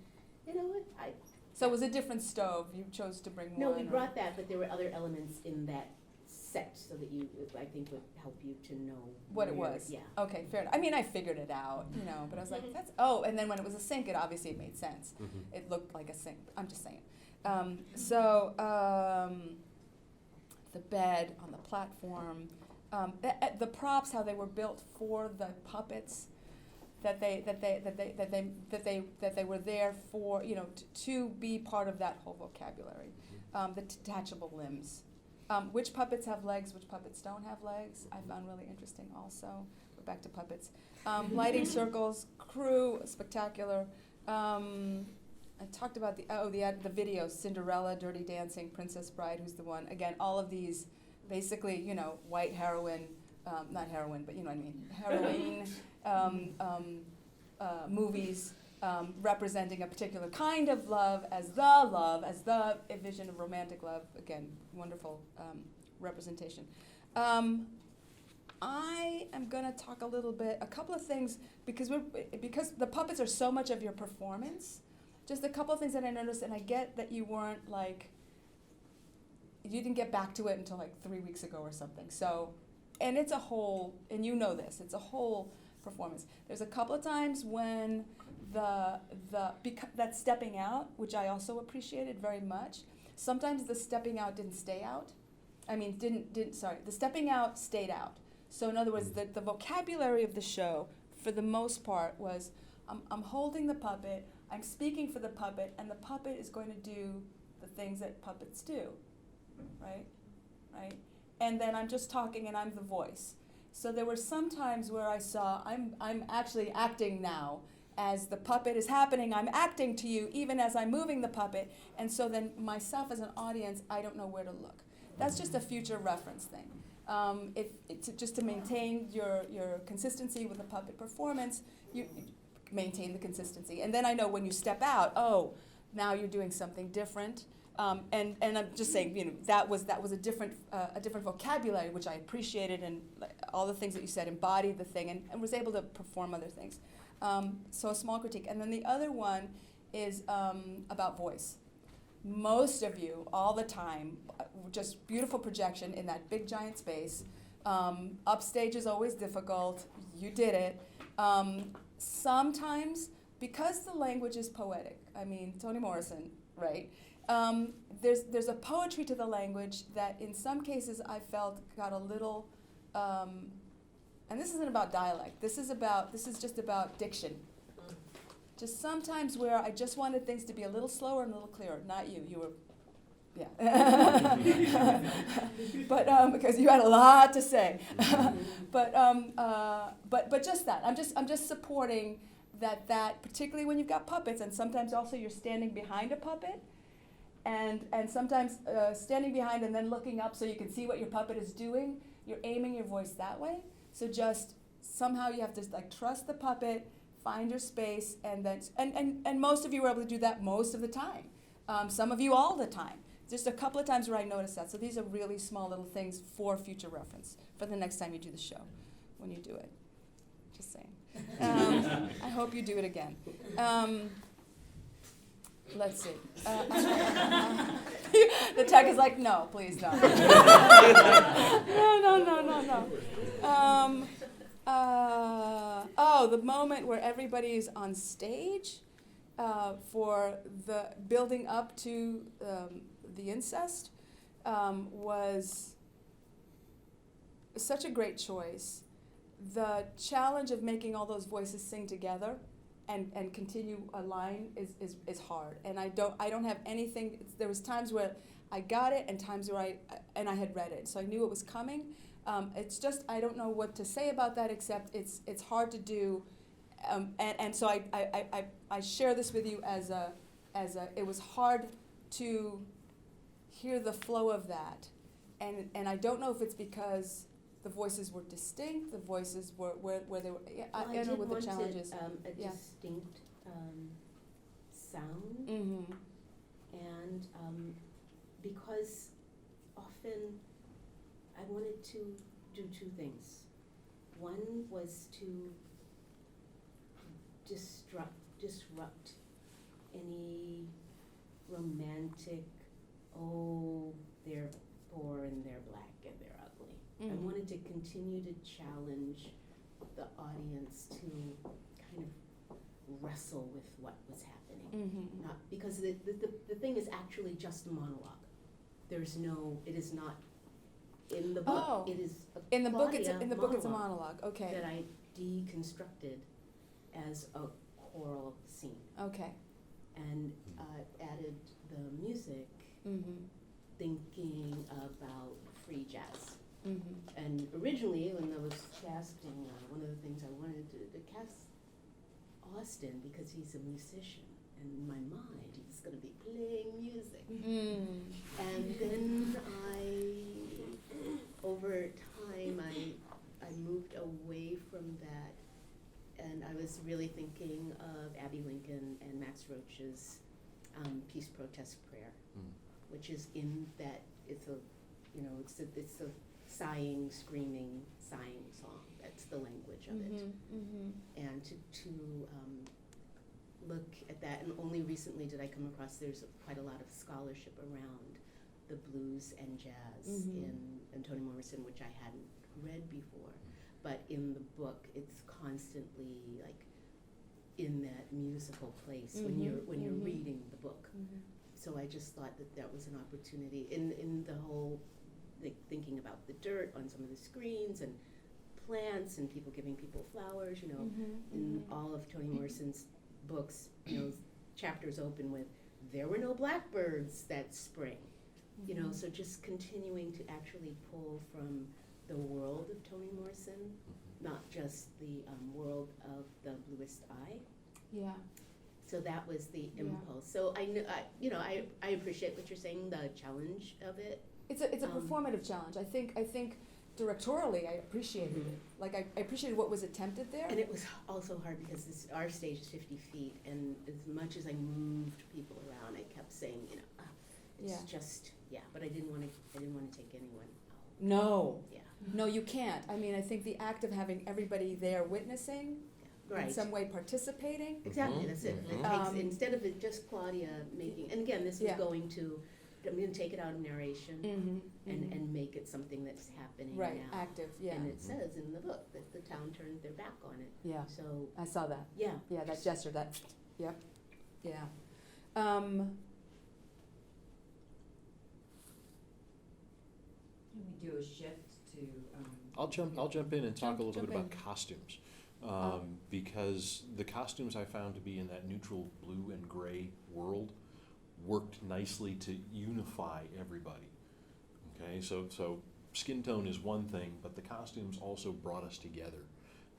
So it was a different stove. You chose to bring No, one. we or- brought that, but there were other elements in that set, so that I think would help you to know What it where- was. Yeah. Okay, fair enough. I figured it out, but I was like, and then when it was a sink, it obviously made sense. Mhm. It looked like a sink. I'm just saying. The bed on the platform, the props, how they were built for the puppets, that they were there for, to be part of that whole vocabulary. The detachable limbs. Which puppets have legs, which puppets don't have legs, I found really interesting also. We're back to puppets. Lighting circles, crew, spectacular. I talked about the videos, Cinderella, Dirty Dancing, Princess Bride, who's the one. Again, all of these basically, white heroine, not heroine, but you know what I mean, heroine movies representing a particular kind of love as the vision of romantic love. Again, wonderful representation. I am going to talk a couple of things, because the puppets are so much of your performance. Just a couple of things that I noticed, and I get that you weren't you didn't get back to it until 3 weeks ago or something. So, and it's a whole, and it's a whole performance. There's a couple of times when that stepping out, which I also appreciated very much. Sometimes the stepping out didn't stay out. The stepping out stayed out. So in other words, the vocabulary of the show, for the most part, was I'm holding the puppet, I'm speaking for the puppet, and the puppet is going to do the things that puppets do, right? And then I'm just talking, and I'm the voice. So there were some times where I saw I'm actually acting now. As the puppet is happening, I'm acting to you even as I'm moving the puppet. And so then myself as an audience, I don't know where to look. That's just a future reference thing. Just to maintain your consistency with the puppet performance, you maintain the consistency. And then I know when you step out, now you're doing something different. And I'm just saying, that was a different vocabulary, which I appreciated, and all the things that you said embodied the thing, and was able to perform other things. So a small critique. And then the other one is about voice. most of you, all the time, just beautiful projection in that big giant space. Upstage is always difficult. You did it. Sometimes, because the language is poetic, I mean, Toni Morrison, right? There's a poetry to the language that in some cases I felt got a little, and this isn't about dialect, this is just about diction. Just sometimes where I just wanted things to be a little slower and a little clearer. Not you, you were, yeah. But because you had a lot to say. but just that, I'm just supporting that particularly when you've got puppets, and sometimes also you're standing behind a puppet, and sometimes standing behind and then looking up so you can see what your puppet is doing. You're aiming your voice that way. So just somehow you have to like trust the puppet, find your space, and then and most of you were able to do that most of the time. Some of you all the time. Just a couple of times where I noticed that. So these are really small little things for future reference for the next time you do the show, when you do it. Just saying. I hope you do it again. Let's see. The tech is like, no, please no. No. The moment where everybody is on stage for the building up to the incest was such a great choice. The challenge of making all those voices sing together and continue a line is hard. And I don't have anything. There was times where I got it and times where I had read it, so I knew it was coming. It's just I don't know what to say about that except it's hard to do. And so I share this with you as a it was hard to hear the flow of that, and I don't know if it's because the voices were distinct, the voices were where they were. Yeah, Well, I don't know what the did challenge want is. a Yeah. distinct sound, Mm-hmm. and because often I wanted to do two things. One was to disrupt any romantic, oh, they're poor and they're black and they're ugly. I wanted to continue to challenge the audience to kind of wrestle with what was happening. Mm-hmm. Not because the thing is actually just a monologue. It is not in the book. Oh. It is In the book, it's monologue a monologue. Okay. that I deconstructed as a choral scene Okay. and added the music, Mm-hmm. thinking about free jazz. Mm-hmm. And originally, when I was casting, one of the things I wanted to cast Austin because he's a musician, and in my mind, he's going to be playing music. Mm. And then over time, I moved away from that, and I was really thinking of Abby Lincoln and Max Roach's Peace Protest Prayer, which is in that it's a sighing, screaming, sighing song. That's the language of it. Mm-hmm. And to look at that, and only recently did I come across there's quite a lot of scholarship around the blues and jazz in Toni Morrison, which I hadn't read before. But in the book, it's constantly like in that musical place when you're reading the book. Mm-hmm. So I just thought that was an opportunity in the whole thinking about the dirt on some of the screens and plants and people giving people flowers. In all of Toni Morrison's books, chapters open with "There were no blackbirds that spring." So just continuing to actually pull from the world of Toni Morrison, not just the world of the Bluest Eye. Yeah. So that was the Yeah. impulse. So I appreciate what you're saying, the challenge of it. It's a performative challenge. I think directorially I appreciated it. Like I appreciated what was attempted there. And it was also hard because our stage is 50 feet, and as much as I moved people around, I kept saying, it's just, but I didn't want to take anyone out. No. Yeah. No, you can't. I mean, I think the act of having everybody there witnessing in Right. some way participating. Exactly, Mhm, that's it. It mhm. takes, instead of it just Claudia making, and again, this is Yeah. going to, I'm gonna take it out of narration Mm-hmm. and make it something that's happening now. Right, active, yeah, And it says in the book that the town turned their back on it, yeah, so, I saw that. yeah. Yeah, that gesture, that, yep, yeah. Can we do a shift to, I'll jump in and talk Jump- a little bit jump about in. costumes. Oh. Because the costumes I found to be in that neutral blue and gray world worked nicely to unify everybody. Okay, so skin tone is one thing, but the costumes also brought us together.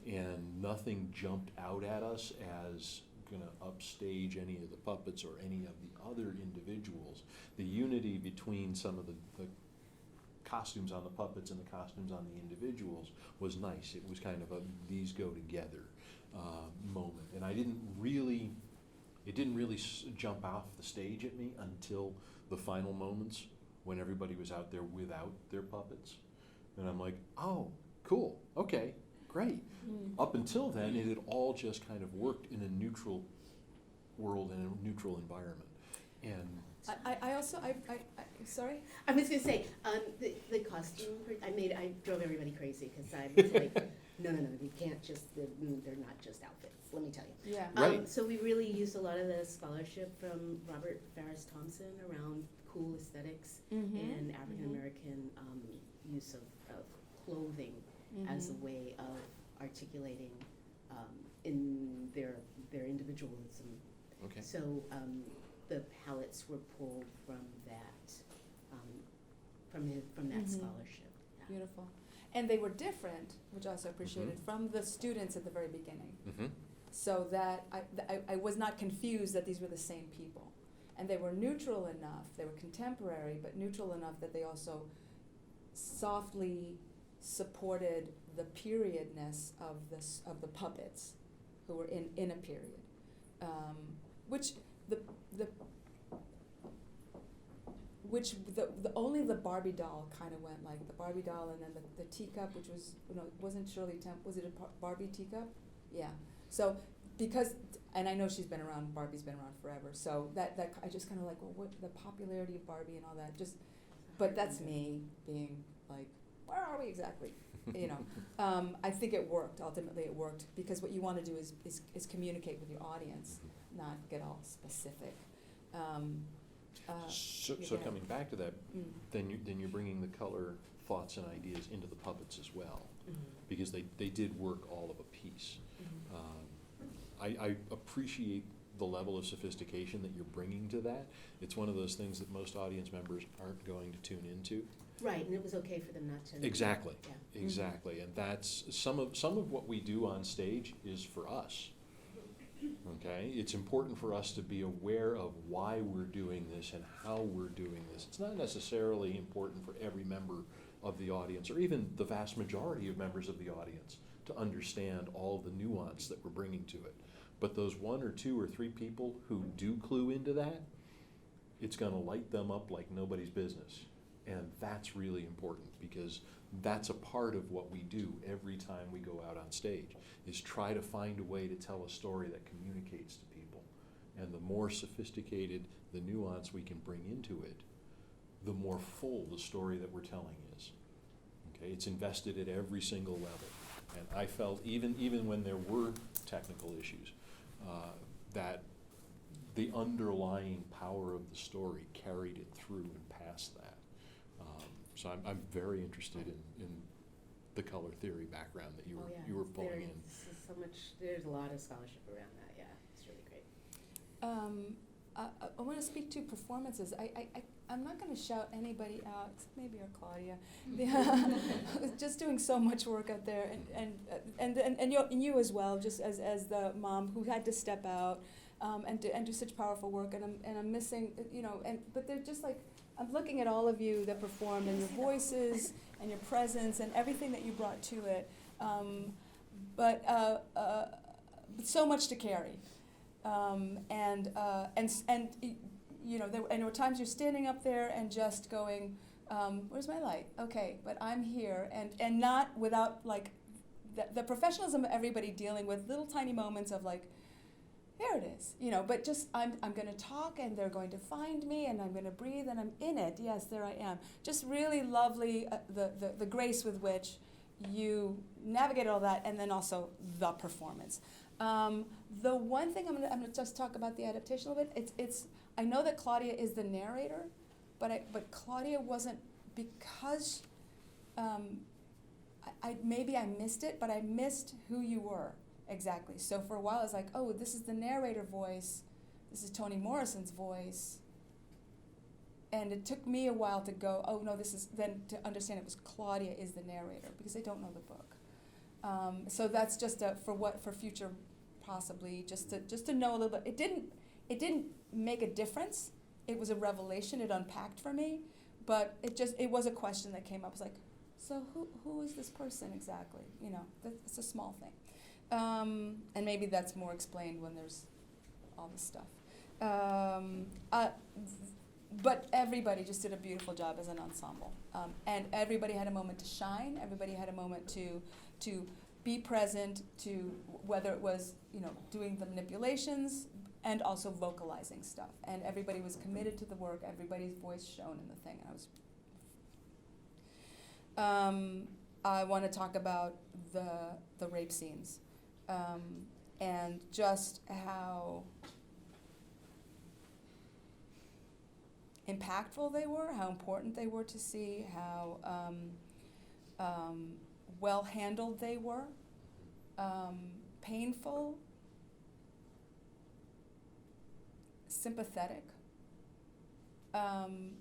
And nothing jumped out at us as gonna upstage any of the puppets or any of the other individuals. The unity between some of the costumes on the puppets and the costumes on the individuals was nice. It was kind of a these go together moment. And it didn't really jump off the stage at me until the final moments when everybody was out there without their puppets. And I'm like, oh, cool, okay, great. Up until then, it had all just kind of worked in a neutral world and a neutral environment. And I also, sorry? I was gonna say, the costume, I drove everybody crazy, cause I was like, no, you can't just, they're not just outfits, let me tell you. Yeah. Right. So we really used a lot of the scholarship from Robert Farris Thompson around cool aesthetics Mm-hmm. and African American use of clothing as a way of articulating in their individualism. okay. So the palettes were pulled from that from that Mhm. scholarship. Yeah. Beautiful. And they were different, which I also appreciated, from the students at the very beginning. Mm-hmm. So that I was not confused that these were the same people. And they were neutral enough, they were contemporary, but neutral enough that they also softly supported the periodness of the puppets who were in a period. Which only the Barbie doll kind of went like the Barbie doll, and then the teacup, which was, wasn't Shirley Temple, was it a Barbie teacup? Yeah. So because, and I know she's been around, Barbie's been around forever. So that I just kind of like, well, what the popularity of Barbie and all that, just, but that's me being like, where are we exactly? I think it worked. Ultimately, it worked because what you want to do is communicate with your audience, not get all specific. So yeah. coming back to that, Mm. then you're bringing the color thoughts and ideas into the puppets as well, Mhm. because they did work all of a piece. Mhm. I appreciate the level of sophistication that you're bringing to that. It's one of those things that most audience members aren't going to tune into. Right, and it was okay for them not to. Exactly. Yeah. Exactly, and that's some of what we do on stage is for us. Okay, it's important for us to be aware of why we're doing this and how we're doing this. It's not necessarily important for every member of the audience, or even the vast majority of members of the audience, to understand all the nuance that we're bringing to it. But those 1 or 2 or 3 people who do clue into that, it's gonna light them up like nobody's business. And that's really important, because that's a part of what we do every time we go out on stage, is try to find a way to tell a story that communicates to people. And the more sophisticated the nuance we can bring into it, the more full the story that we're telling is. Okay, it's invested at every single level. And I felt even when there were technical issues, that the underlying power of the story carried it through and past that. So I'm very interested in the color theory background that you were pulling in. There's a lot of scholarship around that, yeah, it's really great. I want to speak to performances. I'm not going to shout anybody out, except maybe our Claudia, just doing so much work out there, and you as well, just as the mom who had to step out and do such powerful work, and I'm missing, but they're just like, I'm looking at all of you that performed, and your voices and your presence and everything that you brought to it, but so much to carry. There were times you're standing up there and just going, where's my light? Okay, but I'm here, and not without like the professionalism of everybody dealing with little tiny moments of like, there it is, but just I'm going to talk and they're going to find me and I'm going to breathe and I'm in it. Yes, there I am. Just really lovely, the grace with which you navigate all that, and then also the performance. The one thing I'm gonna just talk about the adaptation a little bit. It's I know that Claudia is the narrator, but Claudia wasn't, because maybe I missed it, but I missed who you were exactly. So for a while I was like, oh, this is the narrator voice, this is Toni Morrison's voice. And it took me a while to go, oh no, then to understand it was Claudia is the narrator, because I don't know the book. So that's just for future, possibly, just to know a little bit. It didn't make a difference. It was a revelation. It unpacked for me, but it was a question that came up. It's like, so who is this person exactly? It's a small thing, and maybe that's more explained when there's all this stuff. But everybody just did a beautiful job as an ensemble, and everybody had a moment to shine. Everybody had a moment to be present, to whether it was doing the manipulations and also vocalizing stuff. And everybody was committed to the work. Everybody's voice shone in the thing. I want to talk about the rape scenes, and just how impactful they were, how important they were to see, how well handled they were, painful, sympathetic, and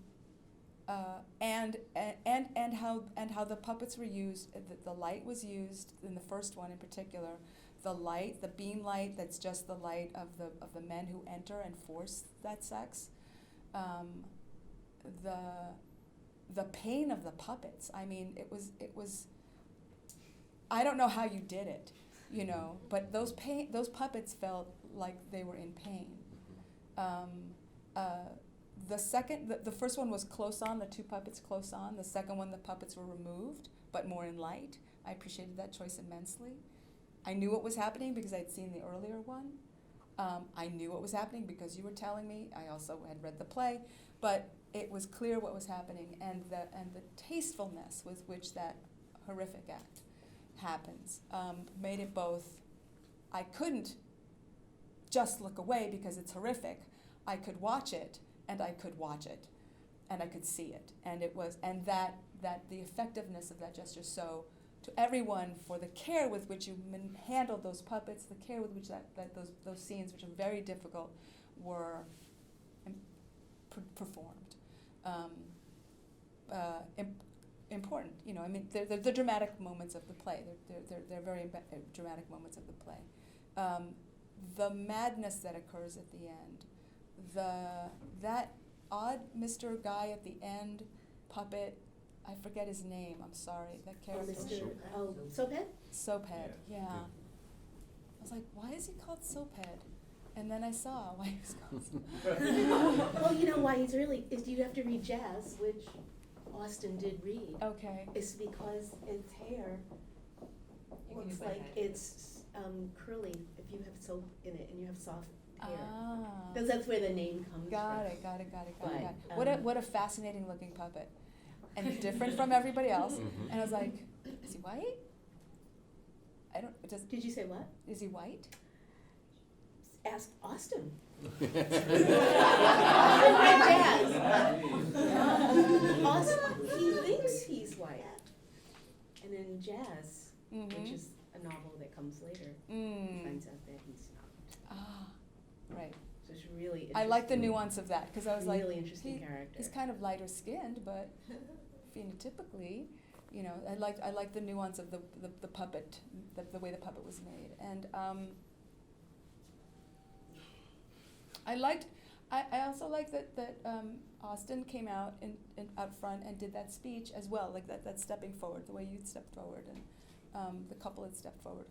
how the puppets were used. The light was used in the first one in particular. The beam light, that's just the light of the men who enter and force that sex. The pain of the puppets. I mean, it was. I don't know how you did it, but those puppets felt like they were in pain. The first one was close on, the two puppets close on. The second one, the puppets were removed, but more in light. I appreciated that choice immensely. I knew what was happening because I'd seen the earlier one. I knew what was happening because you were telling me. I also had read the play, but it was clear what was happening, and the tastefulness with which that horrific act happens made it both. I couldn't just look away because it's horrific. I could watch it, and I could watch it, and I could see it, and that the effectiveness of that gesture. So, to everyone, for the care with which you handled those puppets, the care with which those scenes, which are very difficult, were performed. Important, I mean, they're the dramatic moments of the play. They're very dramatic moments of the play. The madness that occurs at the end, that odd Mr. Guy at the end, puppet, I forget his name, I'm sorry, that character. Soaphead? Soaphead, yeah. I was like, why is he called Soaphead? And then I saw why he was called Soaphead. Well, you know why he's is you have to read Jazz, which Austin did read. Okay. It's because its hair looks like it's curly if you have soap in it and you have soft hair. Because that's where the name comes from. Got it. But, What a fascinating looking puppet. And different from everybody else. Mhm. And I was like, is he white? Did you say what? Is he white? Ask Austin. Yeah. Austin, he thinks he's white. And in Jazz, which is a novel that comes later, he finds out that he's not. Right. So it's really interesting. I like the nuance of that, because I was like, really interesting character. He's kind of lighter skinned, but phenotypically, I like the nuance of the puppet, the way the puppet was made, and I also like that Austin came out out front and did that speech as well, like that stepping forward, the way you stepped forward, and the couple had stepped forward.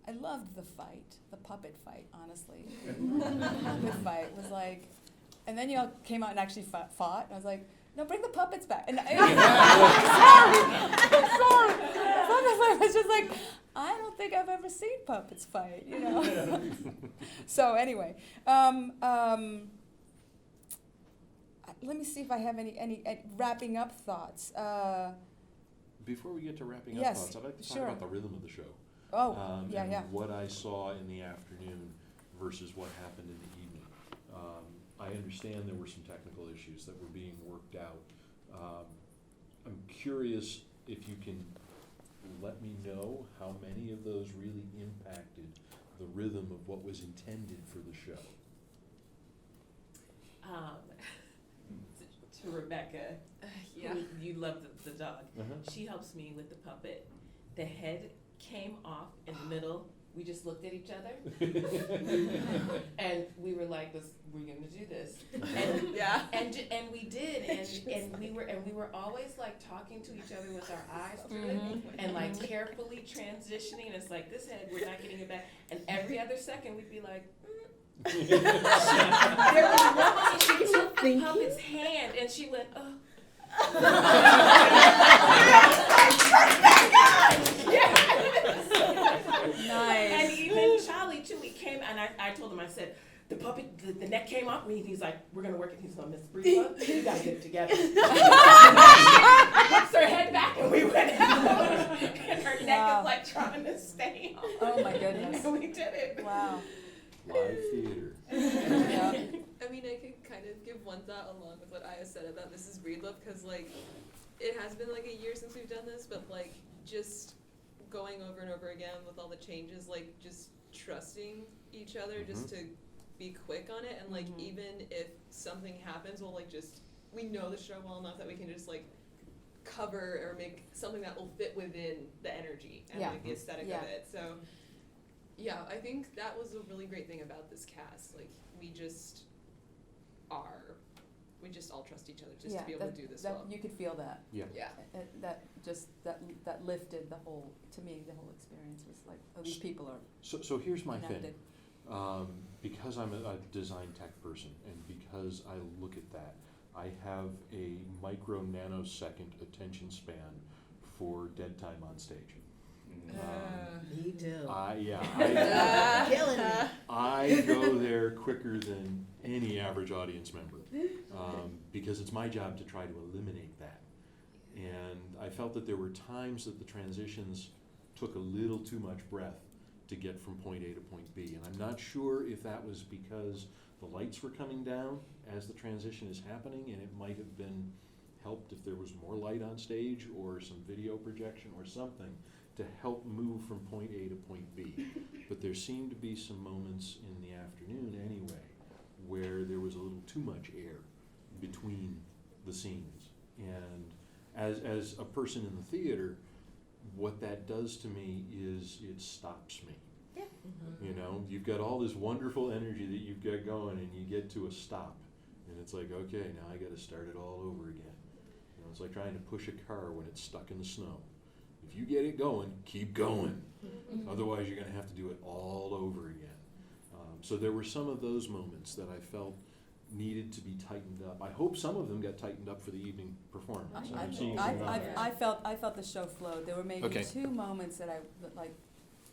I loved the puppet fight, honestly. The puppet fight was like, and then you all came out and actually fought, and I was like, no, bring the puppets back. And I'm sorry. Sometimes I was just like, I don't think I've ever seen puppets fight, you know. So anyway, let me see if I have any wrapping up thoughts. Before we get to wrapping up Yes, thoughts, I'd like to talk sure. about the rhythm of the show. Yeah, and yeah. what I saw in the afternoon versus what happened in the evening. I understand there were some technical issues that were being worked out. I'm curious if you can let me know how many of those really impacted the rhythm of what was intended for the show. To Rebecca, Yeah. you love the dog. Uh-huh. She helps me with the puppet. The head came off in the middle. We just looked at each other, and we were like, "We're gonna do this." And Yeah. and we did, and we were always like talking to each other with our eyes through it, and like carefully transitioning. It's like this head, we're not getting it back, and every other second we'd be like. There was one moment she took the puppet's hand and she went, oh. Nice. And even Charlie too, he came and I told him, I said, the puppet, the neck came off me, and he's like, we're gonna work it. He's going, Miss Breedlove, you gotta get it together. She puts her head back and we went out. And her neck Wow. is like trying to stay on. Oh my goodness. And we did it. Wow. Live theater. Yeah. I mean, I could kind of give one thought along with what Aya said about Mrs. Breedlove, because, like, it has been, like, a year since we've done this, but, like, just going over and over again with all the changes, like, just trusting each other just to be quick on it, and, like, even if something happens, we'll, like, just, we know the show well enough that we can just, like, cover or make something that will fit within the energy and, Yeah. like, the aesthetic Yeah. of it, so... Yeah, I think that was a really great thing about this cast. Like, we just all trust each other just to be able to do this well. You could feel that. Yeah. Yeah. That lifted the whole, to me, the whole experience was like, oh, these people are So here's my thing. connected. Because I'm a design tech person, and because I look at that, I have a micro nanosecond attention span for dead time on stage. Me too. Killing me. I go there quicker than any average audience member, because it's my job to try to eliminate that. And I felt that there were times that the transitions took a little too much breath to get from point A to point B. And I'm not sure if that was because the lights were coming down as the transition is happening, and it might have been helped if there was more light on stage or some video projection or something to help move from point A to point B. But there seemed to be some moments in the afternoon anyway where there was a little too much air between the scenes. And as a person in the theater, what that does to me is it stops me. Yeah. You know, you've got all this wonderful energy that you've got going, and you get to a stop, and it's like, okay, now I got to start it all over again. You know, it's like trying to push a car when it's stuck in the snow. If you get it going, keep going. Otherwise, you're going to have to do it all over again. So there were some of those moments that I felt needed to be tightened up. I hope some of them got tightened up for the evening performance. I'm seeing some numbers. I felt the show flowed. There were maybe Okay. 2 moments that I like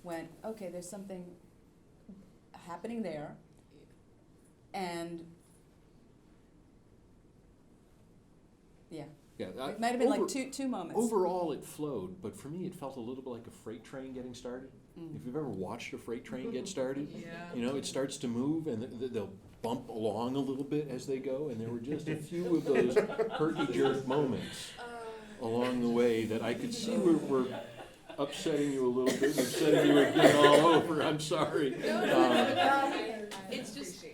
went, okay, there's something happening there, and yeah, it might have been like two moments. Overall, it flowed, but for me, it felt a little bit like a freight train getting started. If you've ever watched a freight train get started, Yeah. you know, it starts to move, and they'll bump along a little bit as they go, and there were just a few of those herky-jerk moments along the way that I could see were upsetting you a little bit, upsetting you again all over. I'm sorry. It's just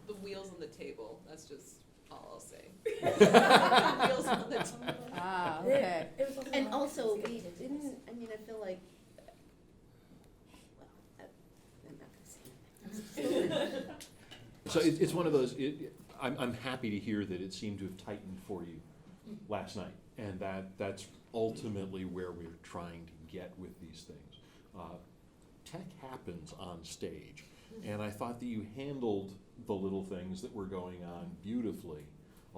the wheels on the table. That's just all I'll say. Wheels on the table. Ah, okay. It was also And not also, we anticipated. didn't, I mean, I feel like, I'm not gonna say anything. So it's one of those, I'm happy to hear that it seemed to have tightened for you last night, and that's ultimately where we're trying to get with these things. Tech happens on stage, and I thought that you handled the little things that were going on beautifully,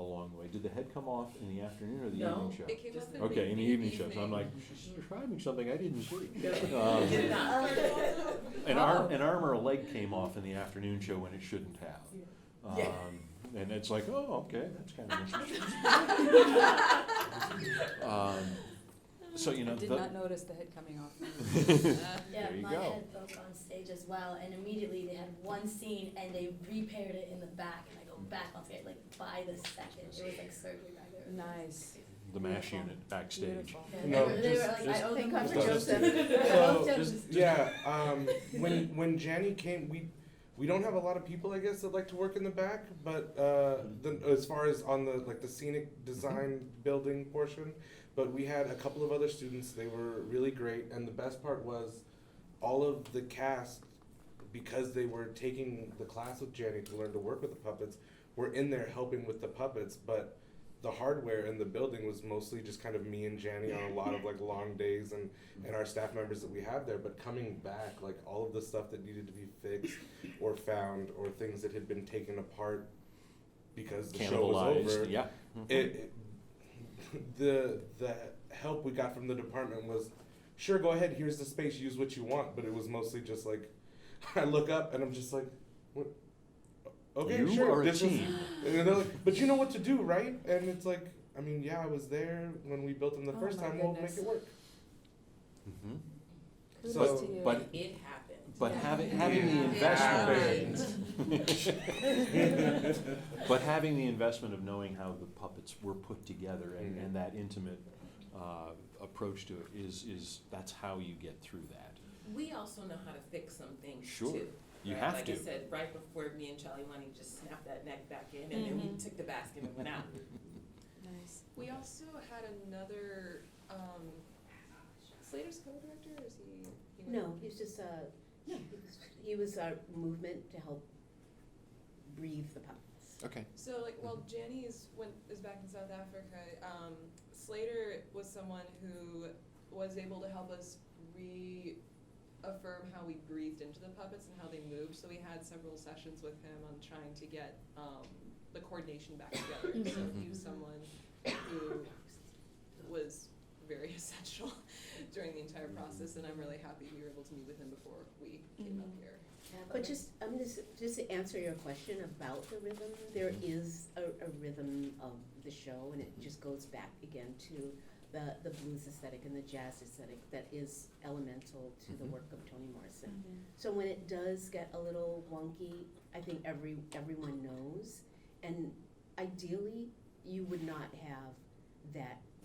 along the way. Did the head come off in the afternoon or the No. evening show? It came up in Okay, in the evening show. So I'm like, she's describing something I didn't see. An arm or a leg came off in the afternoon show when it shouldn't have. And it's like, oh, okay, that's kind of interesting. So, you know, I did not notice the head coming off. Yeah, There you my go. head broke on stage as well, and immediately they had one scene and they repaired it in the back, and I go back on stage like by the second. It was like surgery back there. Nice. The MASH Beautiful. unit backstage. Beautiful. Yeah, No, they were just- like, just- I owe them Thank God for for Joseph. Joseph. I owe So, Joseph. yeah, when Janny came, we don't have a lot of people, I guess, that like to work in the back, but as far as on the like the scenic design building portion, but we had a couple of other students. They were really great, and the best part was all of the cast, because they were taking the class with Janny to learn to work with the puppets, were in there helping with the puppets, but the hardware in the building was mostly just kind of me and Janny on a lot of like long days and our staff members that we had there. But coming back, like all of the stuff that needed to be fixed or found or things that had been taken apart because the show was over. Yeah. The help we got from the department was, sure, go ahead, here's the space, use what you want. But it was mostly just like, I look up and I'm just like, what? Okay, You sure. are a this is- team. and they're like, but you know what to do, right? And it's like, I mean, yeah, I was there when we built them the Oh first my time. We'll goodness. make it work. Mhm. Kudos So- to you. But It happened. But Yeah. having the Yeah. investment, but having the investment of knowing how the puppets were put together and that intimate approach to it is that's how you get through that. We also know how to fix some things Sure. too. You right? have like to. I said, right before me and Charlie won, he just snapped that neck back in, and then we took the basket and went out. Nice. We also had another, Slater's co-director, or is he? No, he was just, he was our movement to help breathe the puppets. Okay. So like, while Janny is back in South Africa, Slater was someone who was able to help us reaffirm how we breathed into the puppets and how they moved. So we had several sessions with him on trying to get the coordination back together. So he was someone who was very essential during the entire process, and I'm really happy we were able to meet with him before we came up here. But just to answer your question about the rhythm, there is a rhythm of the show, and it just goes back again to the blues aesthetic and the jazz aesthetic that is elemental to the work of Toni Morrison. So when it does get a little wonky, I think everyone knows, and ideally you would not have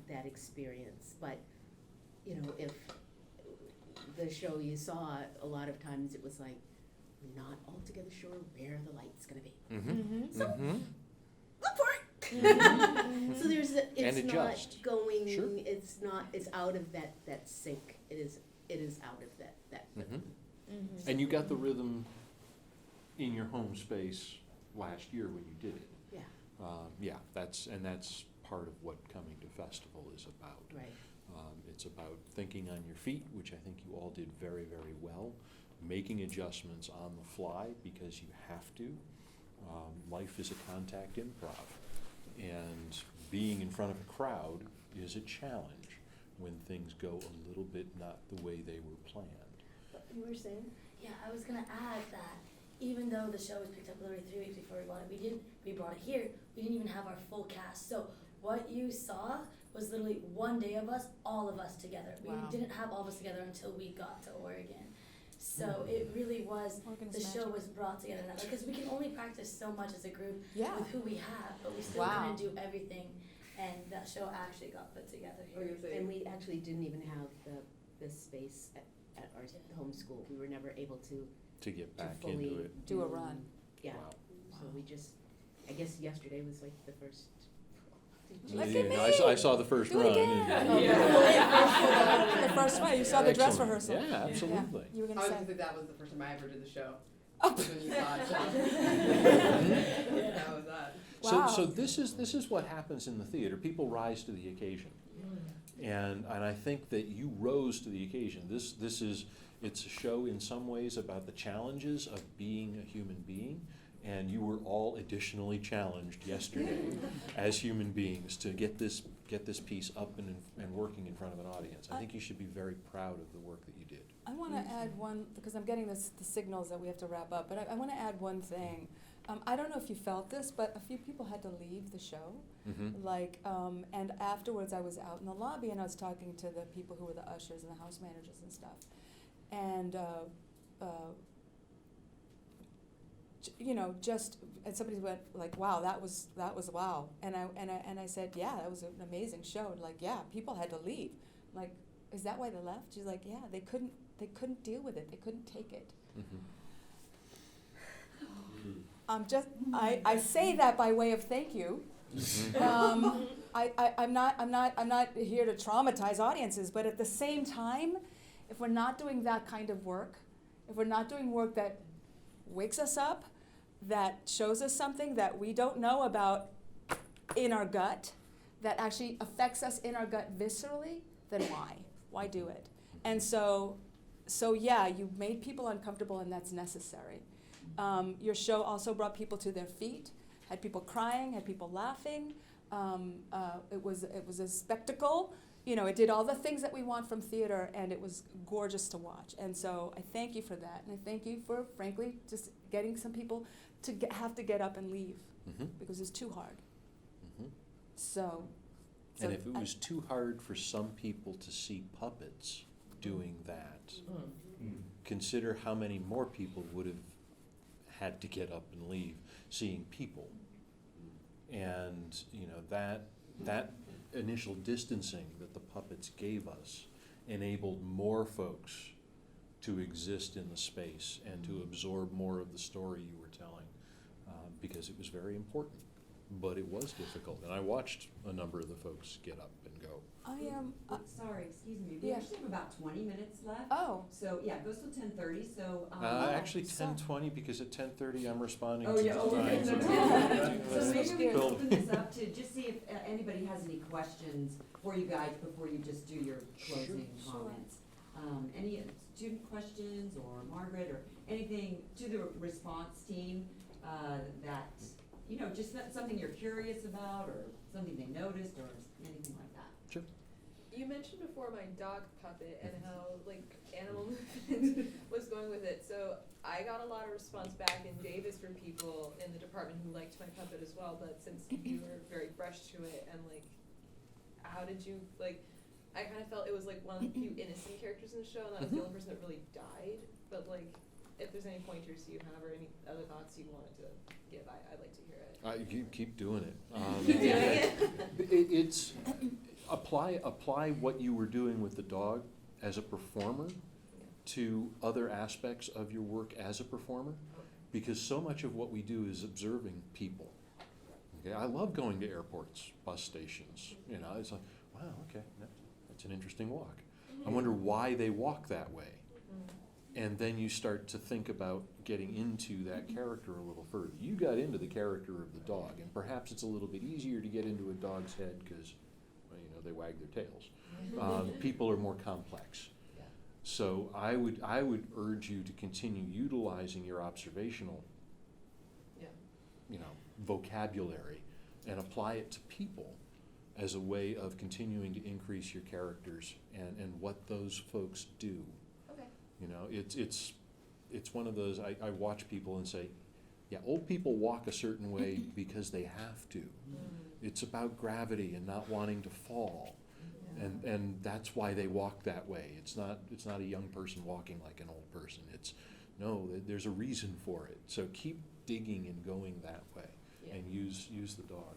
that experience. But you know, if the show you saw, a lot of times it was like, we're not altogether sure where the light's gonna be. Mm-hmm. So Mm-hmm. look for it. So there's it's And not adjust. going. Sure. It's out of that sync. It is out of that rhythm. And you got the rhythm in your home space last year when you did it. Yeah. Yeah, that's part of what coming to festival is about. Right. It's about thinking on your feet, which I think you all did very, very well, making adjustments on the fly because you have to. Life is a contact improv, and being in front of a crowd is a challenge when things go a little bit not the way they were planned. You were saying? Yeah, I was gonna add that even though the show was picked up literally 3 weeks before we bought it, we brought it here, we didn't even have our full cast. So what you saw was literally one day of us, all of us together. Wow. We didn't have all of us together until we got to Oregon. So it really was, Oregon's the show magic. was brought together that way, because we can only practice so much as a group Yeah. with who we have, but we still Wow. couldn't do everything, and that show actually got put together here. And we actually didn't even have the space at our home school. We were never able to To get back fully into it. Do a run. Yeah. Wow. So we just, I guess yesterday was like the first. Look Yeah, at me. I saw the first Do it run. again. and- The first one, you saw the dress Excellent. rehearsal. Yeah, absolutely. You were I gonna was say. gonna say that was the first time I ever did the show. Oh. When you saw it, that was that. Wow. So this is what happens in the theater. People rise to the occasion, and I think that you rose to the occasion. It's a show in some ways about the challenges of being a human being, And you were all additionally challenged yesterday as human beings to get this piece up and working in front of an audience. I think you should be very proud of the work that you did. I want to add one, because I'm getting the signals that we have to wrap up, but I want to add one thing. I don't know if you felt this, but a few people had to leave the show. Mm-hmm. And afterwards I was out in the lobby and I was talking to the people who were the ushers and the house managers and stuff. And, and somebody went like, wow, that was wow. And I said, yeah, that was an amazing show. And like, yeah, people had to leave. I'm like, is that why they left? She's like, yeah, they couldn't deal with it. They couldn't take it. Mm-hmm. I say that by way of thank you. I'm not here to traumatize audiences, but at the same time, if we're not doing that kind of work, if we're not doing work that wakes us up, that shows us something that we don't know about in our gut, that actually affects us in our gut viscerally, then why? Why do it? And so yeah, you made people uncomfortable, and that's necessary. Your show also brought people to their feet, had people crying, had people laughing. It was a spectacle. It did all the things that we want from theater, and it was gorgeous to watch. And so I thank you for that, and I thank you for, frankly, just getting some people to have to get up and leave, because it's too hard. So And if it was too hard for some people to see puppets doing that, consider how many more people would have had to get up and leave seeing people. And that initial distancing that the puppets gave us enabled more folks to exist in the space and to absorb more of the story you were telling, because it was very important. But it was difficult, and I watched a number of the folks get up and go. Sorry, excuse me, we Yeah. actually have about 20 minutes left. Oh. So, yeah, it goes till 10:30, so. Actually, 10:20, because at 10:30 I'm responding Oh, to yeah, the okay. signs. So maybe we can Build- open this up to just see if anybody has any questions for you guys before you just do your closing Sure. comments. Any student questions, or Margaret, or anything to the response team that, just something you're curious about, or something they noticed, or anything like that? Sure. You mentioned before my dog puppet and how animal movement was going with it. So I got a lot of response back in Davis from people in the department who liked my puppet as well. But since you were very fresh to it, and how did you I kind of felt it was one of the few innocent characters in the show, and that was the only person that really died. But if there's any pointers you have or any other thoughts you wanted to give, I'd like to hear it. You keep doing it. It's apply what you were doing with the dog as a performer to other aspects of your work as a performer, because so much of what we do is observing people. Okay, I love going to airports, bus stations. It's like, wow, okay, that's an interesting walk. I wonder why they walk that way. And then you start to think about getting into that character a little further. You got into the character of the dog, and perhaps it's a little bit easier to get into a dog's head because, they wag their tails. People are more complex. Yeah. So I would urge you to continue utilizing your observational, vocabulary, and apply it to people as a way of continuing to increase your characters and what those folks do. It's one of those, I watch people and say, yeah, old people walk a certain way because they have to. It's about gravity and not wanting to fall. And that's why they walk that way. It's not a young person walking like an old person. There's a reason for it. So keep digging and going that way, and use the dog.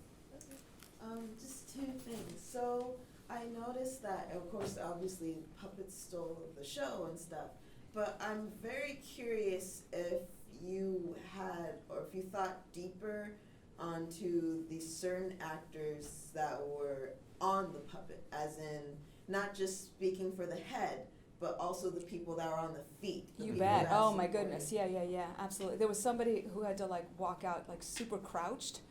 Just two things. So I noticed that, of course, obviously puppets stole the show and stuff, but I'm very curious if you had, or if you thought deeper onto the certain actors that were on the puppet, as in not just speaking for the head, but also the people that are on the feet. You bet. Oh my goodness. Yeah, absolutely. There was somebody who had to super crouched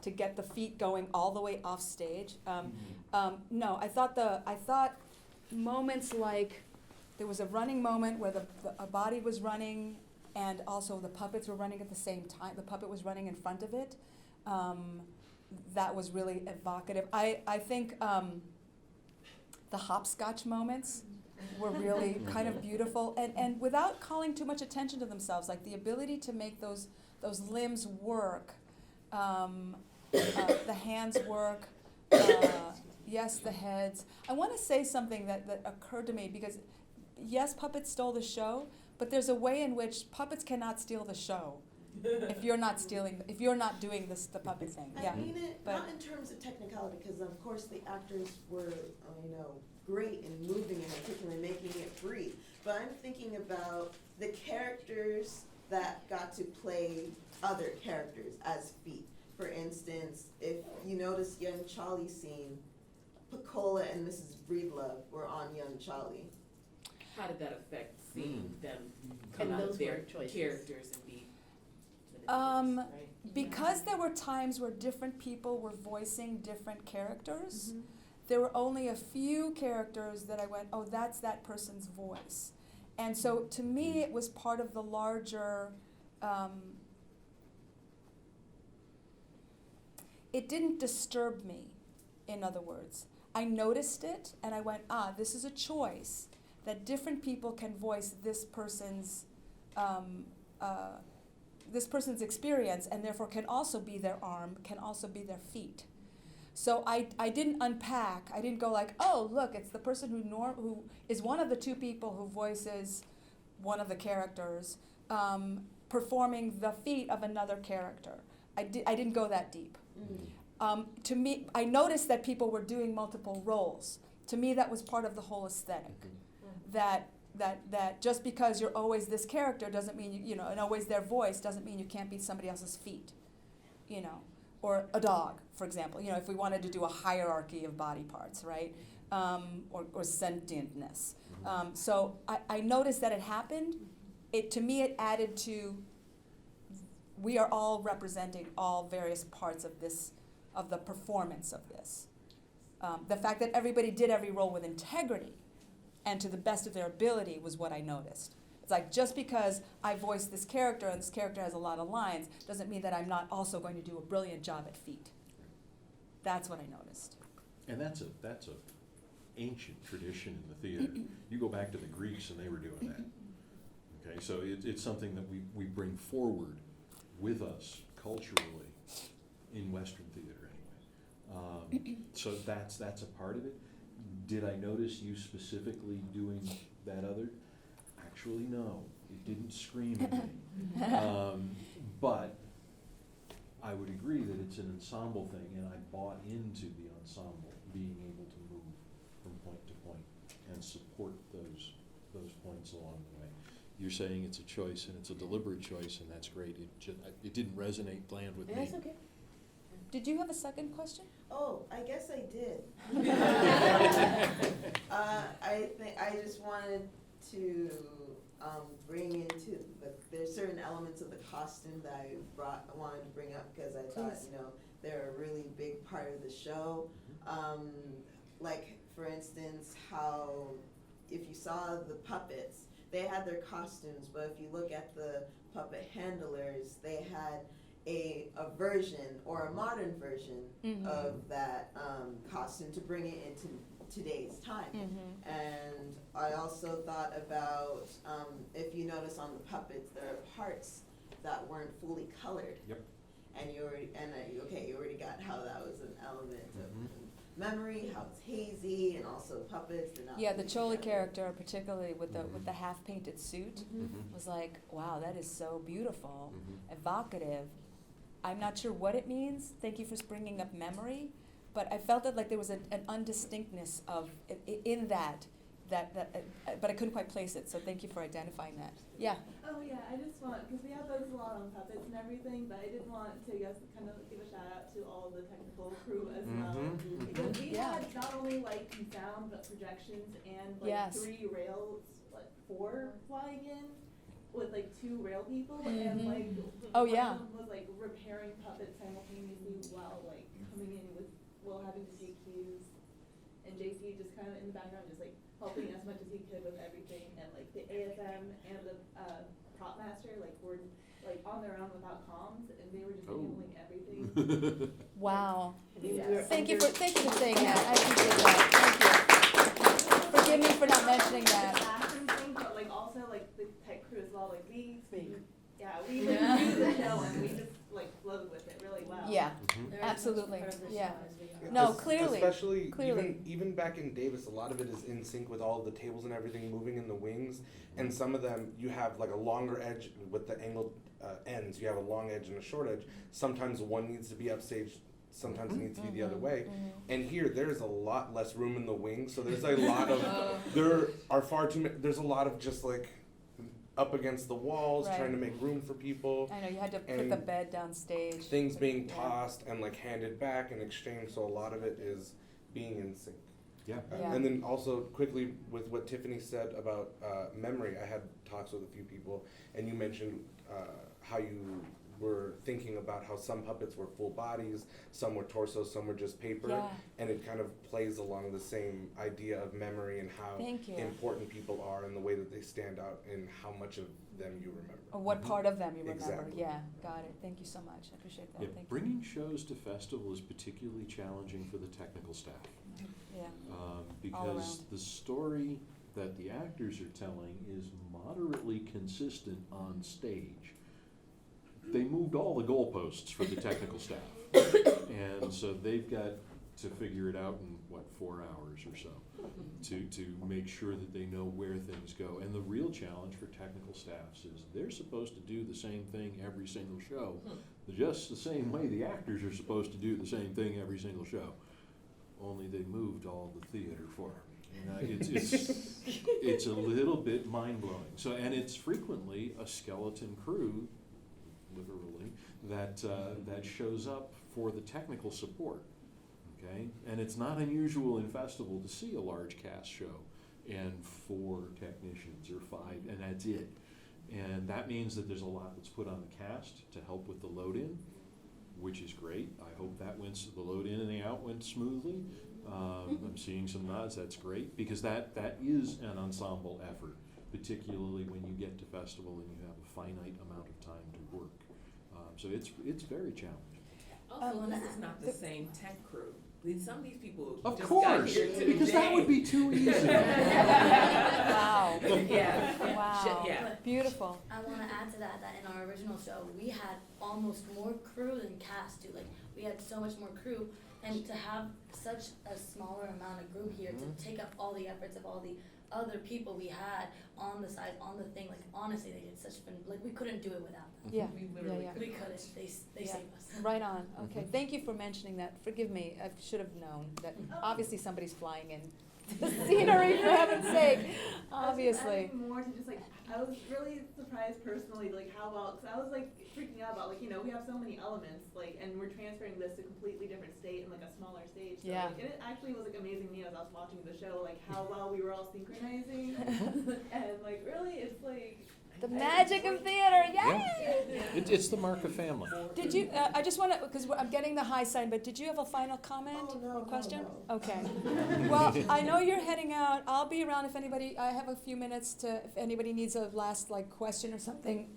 to get the feet going all the way off stage. No, I thought moments like there was a running moment where a body was running and also the puppets were running at the same time. The puppet was running in front of it. That was really evocative. I think the hopscotch moments were really kind of beautiful, and without calling too much attention to themselves, like the ability to make those limbs work, the hands work, yes, the heads. I want to say something that occurred to me, because yes, puppets stole the show, but there's a way in which puppets cannot steal the show if you're not doing the puppet thing. Yeah. I mean it, but not in terms of technicality, because of course the actors were, great in moving and articulately making it breathe. But I'm thinking about the characters that got to play other characters as feet. For instance, if you notice Young Charlie's scene, Piccola and Mrs. Breedlove were on Young Charlie. How did that affect seeing them And come out those of their were choices. characters and be Um, right? because there were times where different people were voicing different characters, there were only a few characters that I went, oh, that's that person's voice. And so to me, it was part of the larger, it didn't disturb me, in other words. I noticed it and I went, this is a choice that different people can voice this person's experience, and therefore can also be their arm, can also be their feet. So I didn't unpack. I didn't go like, oh, look, it's the person who is one of the two people who voices one of the characters, performing the feat of another character. I didn't go that deep. To me, I noticed that people were doing multiple roles. To me, that was part of the whole aesthetic. That just because you're always this character doesn't mean and always their voice doesn't mean you can't be somebody else's feet, or a dog, for example. If we wanted to do a hierarchy of body parts, right, or sentientness. So I noticed that it happened. To me, it added to. We are all representing all various parts of the performance of this. The fact that everybody did every role with integrity and to the best of their ability was what I noticed. It's like, just because I voice this character and this character has a lot of lines doesn't mean that I'm not also going to do a brilliant job at feet. That's what I noticed. And that's a ancient tradition in the theater. You go back to the Greeks and they were doing that. Okay, so it's something that we bring forward with us culturally in Western theater anyway. So that's a part of it. Did I notice you specifically doing that other? Actually, no. It didn't scream at me. But I would agree that it's an ensemble thing, and I bought into the ensemble being able to move from point to point and support those points along the way. You're saying it's a choice, and it's a deliberate choice, and that's great. It didn't land with me. That's okay. Did you have a second question? Oh, I guess I did. I just wanted to bring into there's certain elements of the costume that I wanted to bring up, because I thought, they're a really big part of the show. Like, for instance, how if you saw the puppets, they had their costumes, but if you look at the puppet handlers, they had a version or a modern version of that costume to bring it into today's time. And I also thought about, if you notice on the puppets, there are parts that weren't fully colored. Yep. And you already got how that was an element of memory, how it's hazy, and also puppets. They're not Yeah, the fully Choli colored. character, particularly with the half-painted suit, was like, wow, that is so beautiful, evocative. I'm not sure what it means. Thank you for bringing up memory, but I felt that like there was an undistinctness in that, but I couldn't quite place it. So thank you for identifying that. Yeah. Oh yeah, I just want, because we have focused a lot on puppets and everything, but I did want to kind of give a shout out to all the technical crew as well, because we had not only light and sound but projections and like 3 rails, 4 flying in with like 2 rail people, and like one of them was like repairing puppets simultaneously while like coming in while having to take cues, and JC just kind of in the background just like helping as much as he could with everything, and like the ASM and the prop master, like were like on their own without comms, and they were just Oh. handling everything. Wow. Yeah. Thank you for saying that. I appreciate that. Thank you. Forgive me for not mentioning The that. bathroom thing, but like also like the tech crew as well. Like we Yeah. knew the show and we just like flowed with it really well. Yeah. Mhm. They're as much Absolutely. part of the Yeah. show as we are. No, clearly, Especially clearly. even back in Davis, a lot of it is in sync with all the tables and everything moving in the wings, and some of them you have like a longer edge with the angled ends. You have a long edge and a short edge. Sometimes one needs to be upstage. Sometimes it needs to be the other way. And here, there's a lot less room in the wings, so there's a lot of there are far too many. There's a lot of just like up against the walls, Right. trying to make room for people. I know, you had to put And the bed downstage. Things being Yeah. tossed and like handed back and exchanged, so a lot of it is being in sync. Yeah. Yeah. And then also quickly with what Tiffany said about memory, I had talks with a few people, and you mentioned how you were thinking about how some puppets were full bodies, some were torsos, some were just paper, Yeah. and it kind of plays along the same idea of memory and how Thank you. important people are and the way that they stand out and how much of them you remember. Or what part of them you remember. Exactly. Yeah, got it. Thank you so much. I appreciate that. Yeah, Thank you. bringing shows to festival is particularly challenging for the technical staff. Yeah. Because around. the story that the actors are telling is moderately consistent on stage. They moved all the goalposts for the technical staff. And so they've got to figure it out in, 4 hours or so, to make sure that they know where things go. And the real challenge for technical staffs is they're supposed to do the same thing every single show, just the same way the actors are supposed to do the same thing every single show. Only they moved all the theater for them. It's a little bit mind-blowing. So, and it's frequently a skeleton crew, literally, that shows up for the technical support, okay? And it's not unusual in festival to see a large cast show and 4 technicians or 5, and that's it. And that means that there's a lot that's put on the cast to help with the load-in, which is great. I hope that the load in and the out went smoothly. I'm seeing some nods, that's great, because that is an ensemble effort, particularly when you get to festival and you have a finite amount of time to work. So it's very challenging. Also, this is not the same tech crew. Some of these people Of just got course, here today. because that would be too easy. Wow. Yeah. Wow. Yeah. Beautiful. I want to add to that in our original show, we had almost more crew than cast too. Like, we had so much more crew, and to have such a smaller amount of group here to take up all the efforts of all the other people we had on the side, on the thing, like, honestly, they did such fun, like, we couldn't do it without them. Yeah, We yeah, literally yeah. We couldn't, they Yeah. saved us. Right on. Okay, thank you for mentioning that. Forgive me, I should have known that obviously somebody's flying in the scenery, for heaven's sake, obviously. Adding more to just like, I was really surprised personally, like how well, because I was like freaking out about like, we have so many elements, like, and we're transferring this to a completely different state and like a smaller stage. So, Yeah. like, and it actually was like amazing me as I was watching the show, like how well we were all synchronizing, and like really, it's like. The magic of theater, yay! It's the mark of family. Did you, I just want to, because I'm getting the high sign, but did you have a final comment or question? Okay. Well, I know you're heading out. I'll be around if anybody, I have a few minutes if anybody needs a last question or something.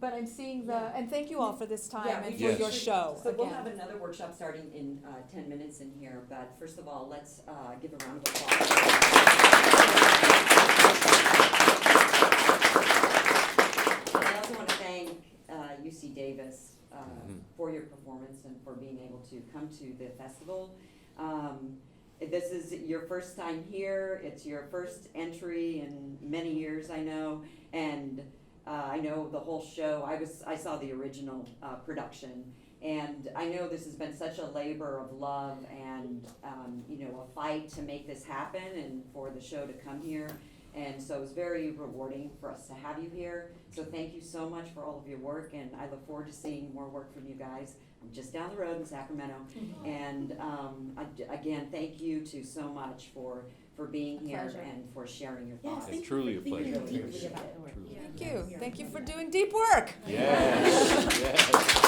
But I'm seeing and thank you all for this time and for your show So we'll again. have another workshop starting in 10 minutes in here, but first of all, let's give a round of applause. I also want to thank UC Davis for your performance and for being able to come to the festival. This is your first time here. It's your first entry in many years, I know, and I know the whole show. I saw the original production, and I know this has been such a labor of love and a fight to make this happen and for the show to come here. And so it was very rewarding for us to have you here. So thank you so much for all of your work, and I look forward to seeing more work from you guys. I'm just down the road in Sacramento. And again, thank you to so much for being here Pleasure. and for sharing your Yes, thoughts. thank It's truly a you for thinking pleasure. deeply about it. Truly. Thank you. Thank you for doing deep work. Yes, yes.